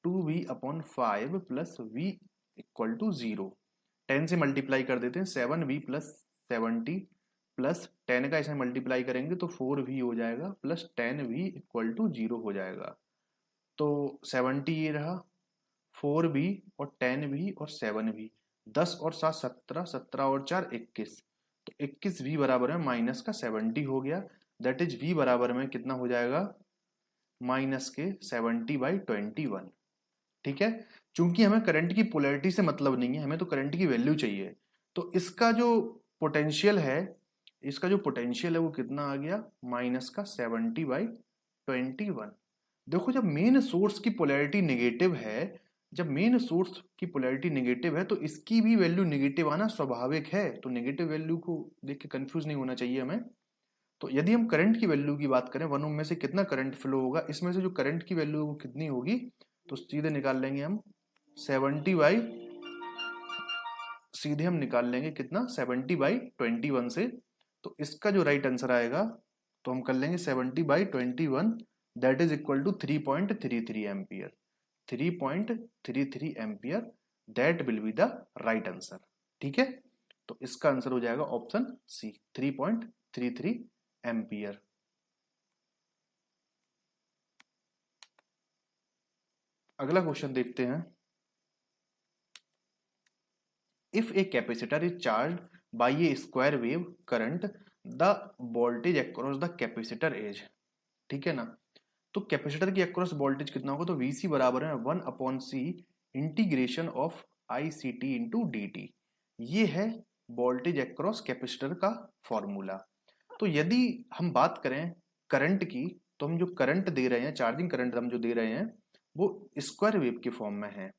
2V upon 5 plus V equal to 0। 10 से मल्टीप्लाई कर देते हैं, 7V प्लस 70 प्लस 10 का इसमें मल्टीप्लाई करेंगे तो 4V हो जाएगा प्लस 10V इक्वल टू 0 हो जाएगा। तो 70 ये रहा, 4V और 10V और 7V, 10 और 7 17, 17 और 4 21, तो 21V बराबर में माइनस का 70 हो गया। दैट इज V बराबर में कितना हो जाएगा, माइनस के 70/21। ठीक है, चूंकि हमें करंट की पोलैरिटी से मतलब नहीं है, हमें तो करंट की वैल्यू चाहिए। तो इसका जो पोटेंशियल है, वो कितना आ गया, माइनस का 70/21। देखो जब मेन सोर्स की पोलैरिटी नेगेटिव है, तो इसकी भी वैल्यू नेगेटिव आना स्वाभाविक है। तो नेगेटिव वैल्यू को देख के कंफ्यूज नहीं होना चाहिए हमें। तो यदि हम करंट की वैल्यू की बात करें, 1 ओम में से कितना करंट फ्लो होगा, इसमें से जो करंट की वैल्यू कितनी होगी, तो सीधे निकाल लेंगे हम 70/21 से। तो इसका जो राइट आंसर आएगा, तो हम कर लेंगे 70/21, that is equal to 3.33 ampere. 3.33 ampere, that will be the right answer. ठीक है, तो इसका आंसर हो जाएगा ऑप्शन सी, 3.33 एम्पियर। अगला क्वेश्चन देखते हैं। If a capacitor is charge by a square wave current, the voltage across the capacitor is, ठीक है ना। तो कैपेसिटर की अक्रॉस वोल्टेज कितना होगा, तो VC बराबर है 1/C integration of ICT into DT। ये है वोल्टेज अक्रॉस कैपेसिटर का फॉर्मूला। तो यदि हम बात करें करंट की, तो हम जो करंट दे रहे हैं, चार्जिंग करंट हम जो दे रहे हैं, वो स्क्वायर वेव के फॉर्म में है।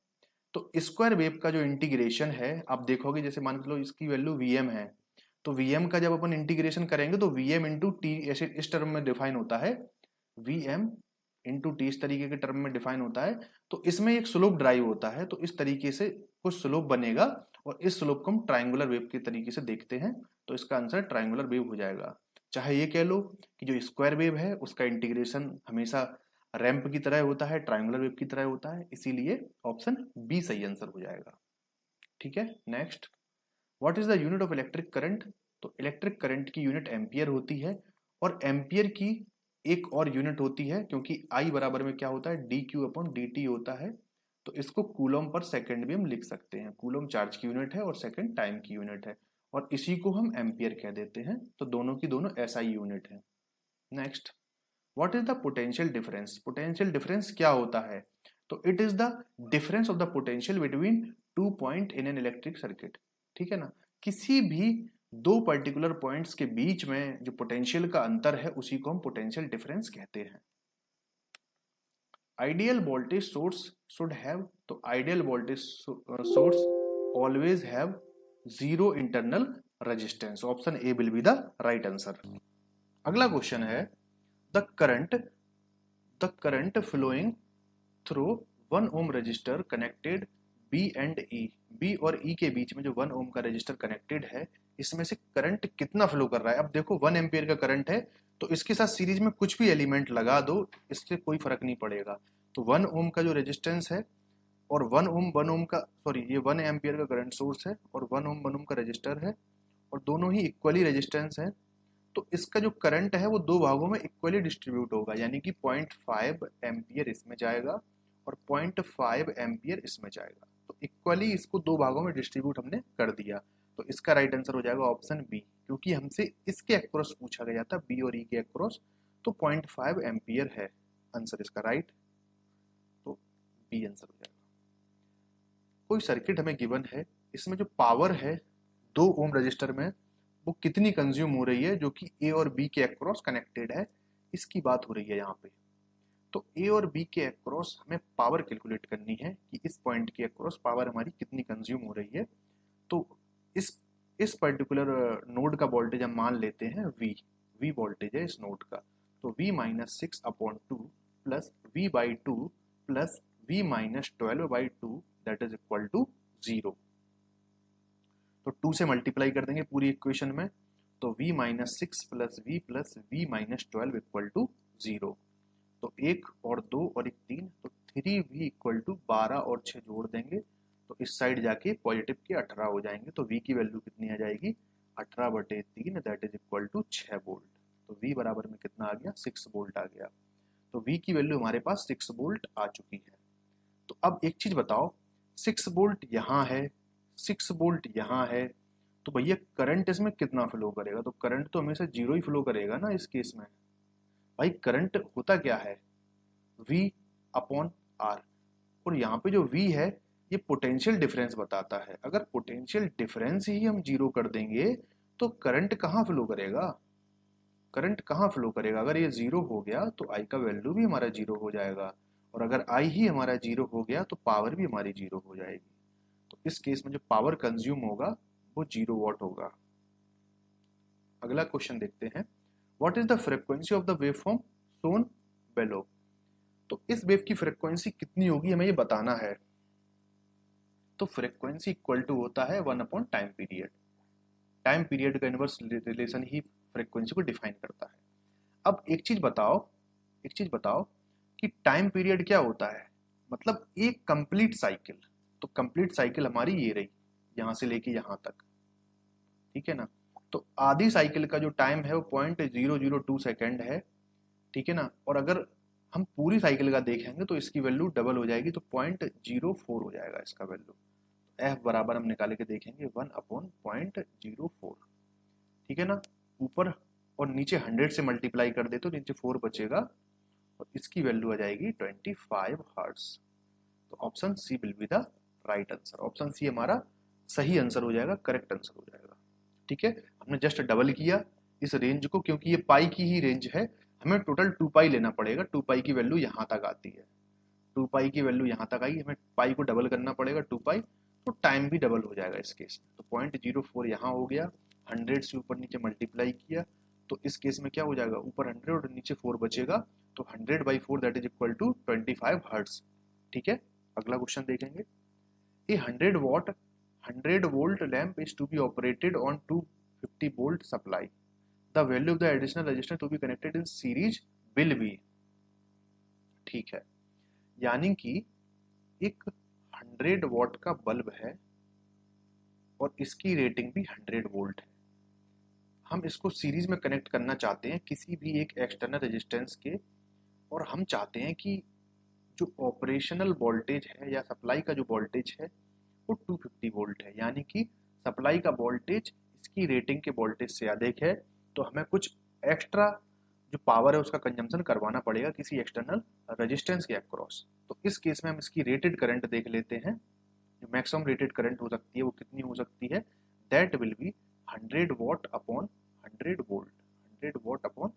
तो स्क्वायर वेव का जो इंटीग्रेशन है, आप देखोगे जैसे मान लो इसकी वैल्यू Vm है, तो Vm का जब अपन इंटीग्रेशन करेंगे तो Vm इंटू टी ऐसे इस टर्म में डिफाइन होता है, Vm इंटू टी इस तरीके के टर्म में डिफाइन होता है। तो इसमें एक स्लोप ड्राइव होता है, तो इस तरीके से कुछ स्लोप बनेगा, और इस स्लोप को हम ट्राइंगुलर वेव के तरीके से देखते हैं, तो इसका आंसर ट्राइंगुलर वेव हो जाएगा। चाहे ये कह लो कि जो स्क्वायर वेव है उसका इंटीग्रेशन हमेशा रैंप की तरह होता है, ट्राइंगुलर वेव की तरह होता है, इसीलिए ऑप्शन बी सही आंसर हो जाएगा। ठीक है, next, what is the unit of electric current. तो इलेक्ट्रिक करंट की यूनिट एम्पियर होती है, और एम्पियर की एक और यूनिट होती है, क्योंकि आई बराबर में क्या होता है, dQ/dt होता है। तो इसको कूलम पर सेकंड भी हम लिख सकते हैं। कूलम चार्ज की यूनिट है और सेकंड टाइम की यूनिट है, और इसी को हम एम्पियर कह देते हैं। तो दोनों की दोनों SI यूनिट है। Next, what is the potential difference. Potential difference क्या होता है, तो it is the difference of the potential between 2 point in an electric circuit. ठीक है ना, किसी भी दो पर्टिकुलर पॉइंट्स के बीच में जो पोटेंशियल का अंतर है, उसी को हम पोटेंशियल डिफरेंस कहते हैं। Ideal voltage source should have, तो ideal voltage source always have zero internal resistance. Option A will be the right answer. अगला क्वेश्चन है, the current flowing through 1 ohm resistor connected B and E, B और E के बीच में जो 1 ओम का register connected है, इसमें से करंट कितना फ्लो कर रहा है। अब देखो 1 एम्पियर का करंट है, तो इसके साथ सीरीज में कुछ भी एलिमेंट लगा दो, इससे कोई फर्क नहीं पड़ेगा। तो 1 ओम का जो रेजिस्टेंस है, और 1 ओम का, सॉरी, ये 1 एम्पियर का करंट सोर्स है, और 1 ओम का रजिस्टर है, और दोनों ही इक्वली रेजिस्टेंस है। तो इसका जो करंट है वो दो भागों में इक्वली डिस्ट्रीब्यूट होगा, यानी कि 0.5 एम्पियर इसमें जाएगा और 0.5 एम्पियर इसमें जाएगा। तो इक्वली इसको दो भागों में डिस्ट्रीब्यूट हमने कर दिया। तो इसका राइट आंसर हो जाएगा ऑप्शन बी, क्योंकि हमसे इसके अक्रॉस पूछा गया था, बी और ई के अक्रॉस, तो 0.5 एम्पियर है आंसर इसका राइट। तो बी आंसर हो जाएगा। कोई सर्किट हमें गिवन है, इसमें जो पावर है 2 ओम रजिस्टर में, वो कितनी कंज्यूम हो रही है, जो कि ए और बी के अक्रॉस कनेक्टेड है, इसकी बात हो रही है यहाँ पे। तो ए और बी के अक्रॉस हमें पावर कैलकुलेट करनी है कि इस पॉइंट के अक्रॉस पावर हमारी कितनी कंज्यूम हो रही है। तो इस पर्टिकुलर नोड का वोल्टेज हम मान लेते हैं वी वोल्टेज है इस नोड का। तो V-6/2 plus V/2 plus v minus 12/2 that is equal to 0। तो 2 से मल्टीप्लाई कर देंगे पूरी इक्वेशन में, तो v minus 6 plus v minus 12 equal to 0। तो 1 और 2 और 1 3, तो 3v इक्वल टू 12 और 6 जोड़ देंगे तो इस साइड जाके पॉजिटिव के 18 हो जाएंगे। तो v की वैल्यू कितनी आ जाएगी, 18/3 that is equal to 6 volt. तो v बराबर में कितना आ गया, 6 वोल्ट आ गया। तो v की वैल्यू हमारे पास 6 वोल्ट आ चुकी है। तो अब एक चीज बताओ, 6 वोल्ट यहाँ है, 6 वोल्ट यहाँ है, तो भैया करंट इसमें कितना फ्लो करेगा? तो करंट तो हमेशा जीरो ही फ्लो करेगा ना इस केस में। भाई करंट होता क्या है, V अपॉन R, और यहाँ पे जो V है ये पोटेंशियल डिफरेंस बताता है। अगर पोटेंशियल डिफरेंस ही हम जीरो कर देंगे तो करंट कहाँ फ्लो करेगा, करंट कहाँ फ्लो करेगा? अगर ये जीरो हो गया तो I का वैल्यू भी हमारा जीरो हो जाएगा, और अगर I ही हमारा जीरो हो गया तो पावर भी हमारी जीरो हो जाएगी। तो इस केस में जो पावर कंज्यूम होगा वो 0 वॉट होगा। अगला क्वेश्चन देखते हैं, what is the frequency of the waveform shown below. तो इस वेव की फ्रीक्वेंसी कितनी होगी हमें ये बताना है। तो फ्रीक्वेंसी इक्वल टू होता है 1 upon time period. Time period का इनवर्स रिलेशन ही फ्रीक्वेंसी को डिफाइन करता है। अब एक चीज बताओ कि टाइम पीरियड क्या होता है, मतलब एक कंप्लीट साइकिल। तो कंप्लीट साइकिल हमारी ये रही, यहां से लेके यहां तक, ठीक है ना। तो आधी साइकिल का जो टाइम है वो 0.002 सेकेंड है, ठीक है ना। और अगर हम पूरी साइकिल का देखेंगे तो इसकी वैल्यू डबल हो जाएगी, तो 0.04 हो जाएगा इसका वैल्यू। एफ बराबर हम निकाल के देखेंगे 1 अपॉन 0.04, ठीक है ना। ऊपर और नीचे 100 से मल्टीप्लाई कर दे तो नीचे 4 बचेगा और इसकी वैल्यू आ जाएगी 25 हर्ट्ज। तो option C will be the right answer. Option C हमारा सही आंसर हो जाएगा, करेक्ट आंसर हो जाएगा, ठीक है। हमने जस्ट डबल किया इस रेंज को, क्योंकि ये पाई की ही रेंज है, हमें टोटल 2 पाई लेना पड़ेगा। 2 पाई की वैल्यू यहाँ तक आती है, 2 पाई की वैल्यू यहाँ तक आई, हमें पाई को डबल करना पड़ेगा 2 पाई, तो टाइम भी डबल हो जाएगा इस केस में। तो 0.04 यहाँ हो गया, 100 से ऊपर नीचे मल्टीप्लाई किया तो इस केस में क्या हो जाएगा, ऊपर 100 और नीचे 4 बचेगा, तो 100/4 that is equal to 25 hertz, ठीक है। अगला क्वेश्चन देखेंगे, a 100 volt lamp is to be operated on 250 volt supply, the value of the additional resistor to be connected in series will be. ठीक है, यानी कि एक 100 वॉट का बल्ब है और इसकी रेटिंग भी 100 वोल्ट है। हम इसको सीरीज में कनेक्ट करना चाहते हैं किसी भी एक एक्सटर्नल रेजिस्टेंस के, और हम चाहते हैं कि जो ऑपरेशनल वोल्टेज है या सप्लाई का जो वोल्टेज है वो 250 वोल्ट है, यानी कि सप्लाई का वोल्टेज इसकी रेटिंग के वोल्टेज से अधिक है। तो हमें कुछ एक्स्ट्रा जो पावर है उसका कंजम्पशन करवाना पड़ेगा किसी एक्सटर्नल रेजिस्टेंस के अक्रॉस। तो इस केस में हम इसकी रेटेड करंट देख लेते हैं, जो मैक्सिमम रेटेड करंट हो सकती है वो कितनी हो सकती है, that will B 100 what upon 100 volt, 100 what upon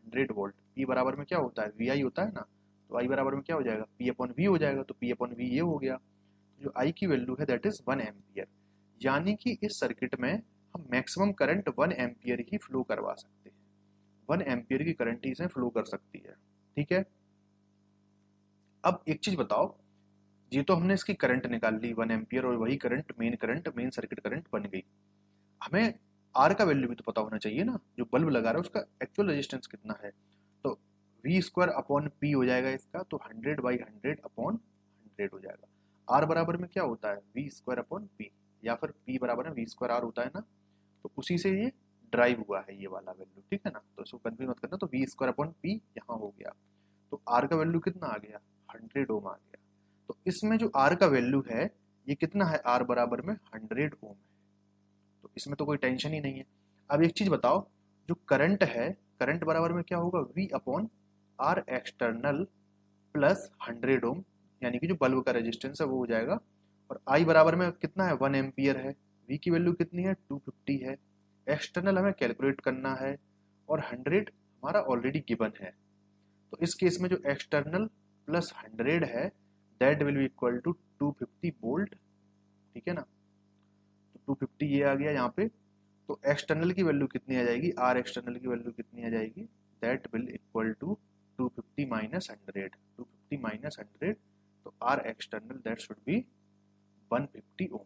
100 volt. P बराबर में क्या होता है, वी आई होता है ना, तो आई बराबर में क्या हो जाएगा, पी अपॉन वी हो जाएगा। तो पी अपॉन वी ये हो गया, जो आई की वैल्यू है दैट इज 1 एम्पियर, यानी कि इस सर्किट में हम मैक्सिमम करंट 1 एम्पियर ही फ्लो करवा सकते हैं, 1 एम्पियर की करंट ही इसमें फ्लो कर सकती है, ठीक है। अब एक चीज बताओ, ये तो हमने इसकी करंट निकाल ली 1 एम्पियर, और वही करंट मेन सर्किट करंट बन गई। हमें आर का वैल्यू भी तो पता होना चाहिए ना, जो बल्ब लगा रहा है उसका एक्चुअल रेजिस्टेंस कितना है। तो वी स्क्वायर अपॉन पी हो जाएगा इसका, तो 100/100 अपॉन 100 हो जाएगा। आर बराबर में क्या होता है, वी स्क्वायर अपॉन पी, या फिर पी बराबर में वी स्क्वायर आर होता है ना, तो उसी से ये ड्राइव हुआ है ये वाला वैल्यू, ठीक है ना। तो इसको कंफ्यूज मत करना, तो वी स्क्वायर अपॉन पी यहाँ हो गया। तो आर का वैल्यू कितना आ गया, 100 ओम आ गया। तो इसमें जो आर का वैल्यू है ये कितना है, आर बराबर में 100 ओम है, तो इसमें तो कोई टेंशन ही नहीं है। अब एक चीज बताओ, जो करंट है, करंट बराबर में क्या होगा, V upon R external plus 100 ohm, यानी कि जो बल्ब का रेजिस्टेंस है वो हो जाएगा। और आई बराबर में कितना है, 1 एम्पियर है, वी की वैल्यू कितनी है 250 है, एक्सटर्नल हमें कैलकुलेट करना है, और 100 हमारा ऑलरेडी गिवन है। तो इस केस में जो एक्सटर्नल प्लस 100 है that will be equal to 250 volt, ठीक है ना। तो 250 ये आ गया यहाँ पे, तो एक्सटर्नल की वैल्यू कितनी आ जाएगी, आर एक्सटर्नल की वैल्यू कितनी आ जाएगी, that will equal to 250 minus 100, 250 minus 100, तो R external that should be 150 ohm.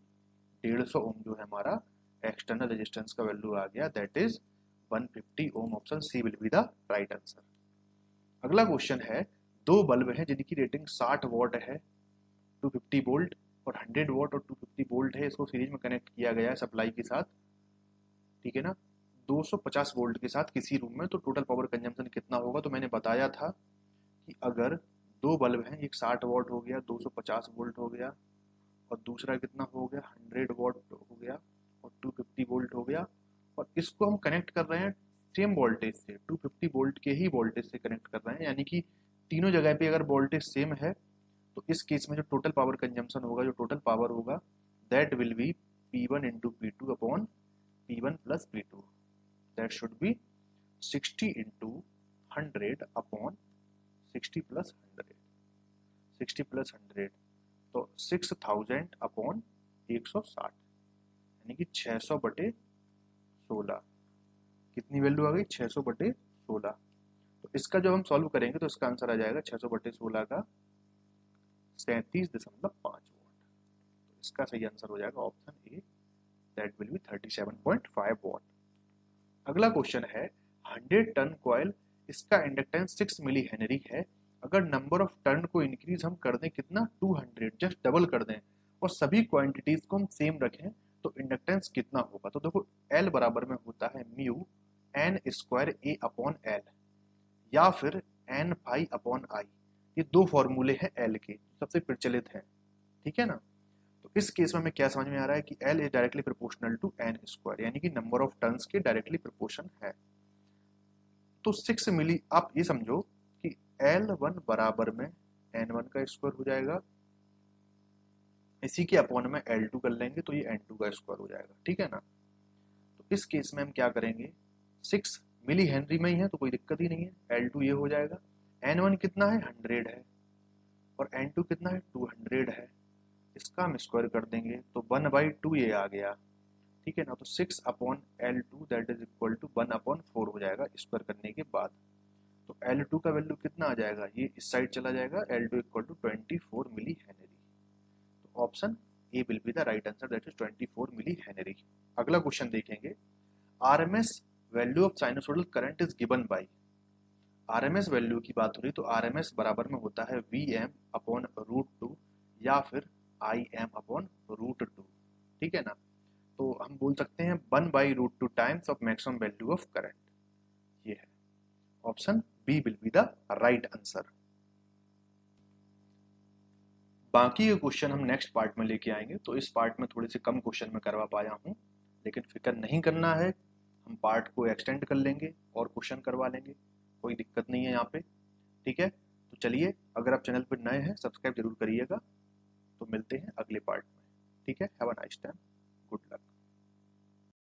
150 ohm जो है हमारा एक्सटर्नल रेजिस्टेंस का वैल्यू आ गया, that is 150 ohm. Option C will be the right answer. अगला क्वेश्चन है, दो बल्ब हैं जिनकी रेटिंग 60 वॉट है, 250 वोल्ट और 100 वॉट और 250 वोल्ट है। इसको सीरीज में कनेक्ट किया गया है सप्लाई के साथ, ठीक है ना, 250 वोल्ट के साथ किसी रूम में। तो टोटल पावर कंजम्पशन कितना होगा? तो मैंने बताया था कि अगर दो बल्ब हैं, एक 60 वॉट हो गया, 250 वोल्ट हो गया, और दूसरा कितना हो गया 100 वॉट हो गया और 250 वोल्ट हो गया, और इसको हम कनेक्ट कर रहे हैं सेम वोल्टेज से, 250 वोल्ट के ही वोल्टेज से कनेक्ट कर रहे हैं, यानी कि तीनों जगह पे अगर वोल्टेज सेम है तो इस केस में जो टोटल पावर कंजम्पशन होगा, जो टोटल पावर होगा, that will B P1 into P2 upon P1 plus P2, that should B 60 into 100 upon 60 plus 100, 60 plus 100 तो 6000 अपॉन 160, यानी कि 600 बटे 16। कितनी वैल्यू आ गई? 600 बटे 16। तो इसका जब हम सॉल्व करेंगे तो इसका आंसर आ जाएगा 600 बटे 16 का 37.5 वोट। तो इसका सही आंसर हो जाएगा option A, that will B 37.5 vote. अगला क्वेश्चन है, 100 टन कॉइल, इसका इंडक्टेंस 6 मिली हेनरी है। अगर नंबर ऑफ टर्न को इंक्रीज हम कर दें कितना? 200, जस्ट डबल कर दें, और सभी क्वांटिटीज को हम सेम रखें तो इंडक्टेंस कितना होगा? तो देखो L बराबर में होता है म्यू एन स्क्वायर ए अपॉन एल, या फिर एन पाई अपॉन आई। ये दो फॉर्मूले हैं एल के, सबसे प्रचलित हैं, ठीक है ना। तो इस केस में हमें क्या समझ में आ रहा है कि L is directly proportional to N square, यानी कि नंबर ऑफ टर्न्स के डायरेक्टली प्रोपोर्शन है। तो 6 मिली, आप ये समझो कि L1 बराबर में N1 का स्क्वायर हो जाएगा, इसी के अपॉन में L2 कर लेंगे तो ये N2 का स्क्वायर हो जाएगा, ठीक है ना। तो इस केस में हम क्या करेंगे, 6 मिली हेनरी में ही है तो कोई दिक्कत ही नहीं है, L2 ये हो जाएगा। N1 कितना है? 100 है, और N2 कितना है? 200 है। इसका हम स्क्वायर कर देंगे तो 1/2 ये आ गया, ठीक है ना। तो 6 upon L2 that is equal to 1/4 हो जाएगा स्क्वायर करने के बाद। तो L2 का वैल्यू कितना आ जाएगा? ये इस साइड चला जाएगा, L2 equal to 24 milli henry. तो option A will be the right answer, that is 24 milli henry. अगला क्वेश्चन देखेंगे, RMS value of sinusoidal current is given by. RMS value की बात हो रही तो आरएमएस बराबर में होता है Vm अपॉन √2 या फिर Im अपॉन √2, ठीक है ना। तो हम बोल सकते हैं 1/√2 times of maximum value of current, ये है। Option B will be the right answer. बाकी के क्वेश्चन हम नेक्स्ट पार्ट में लेके आएंगे, तो इस पार्ट में थोड़े से कम क्वेश्चन में करवा पाया हूँ, लेकिन फिक्र नहीं करना है, हम पार्ट को एक्सटेंड कर लेंगे और क्वेश्चन करवा लेंगे, कोई दिक्कत नहीं है यहाँ पे, ठीक है। तो चलिए, अगर आप चैनल पर नए हैं सब्सक्राइब जरूर करिएगा। तो मिलते हैं अगले पार्ट में, ठीक है। Have a nice time, good luck.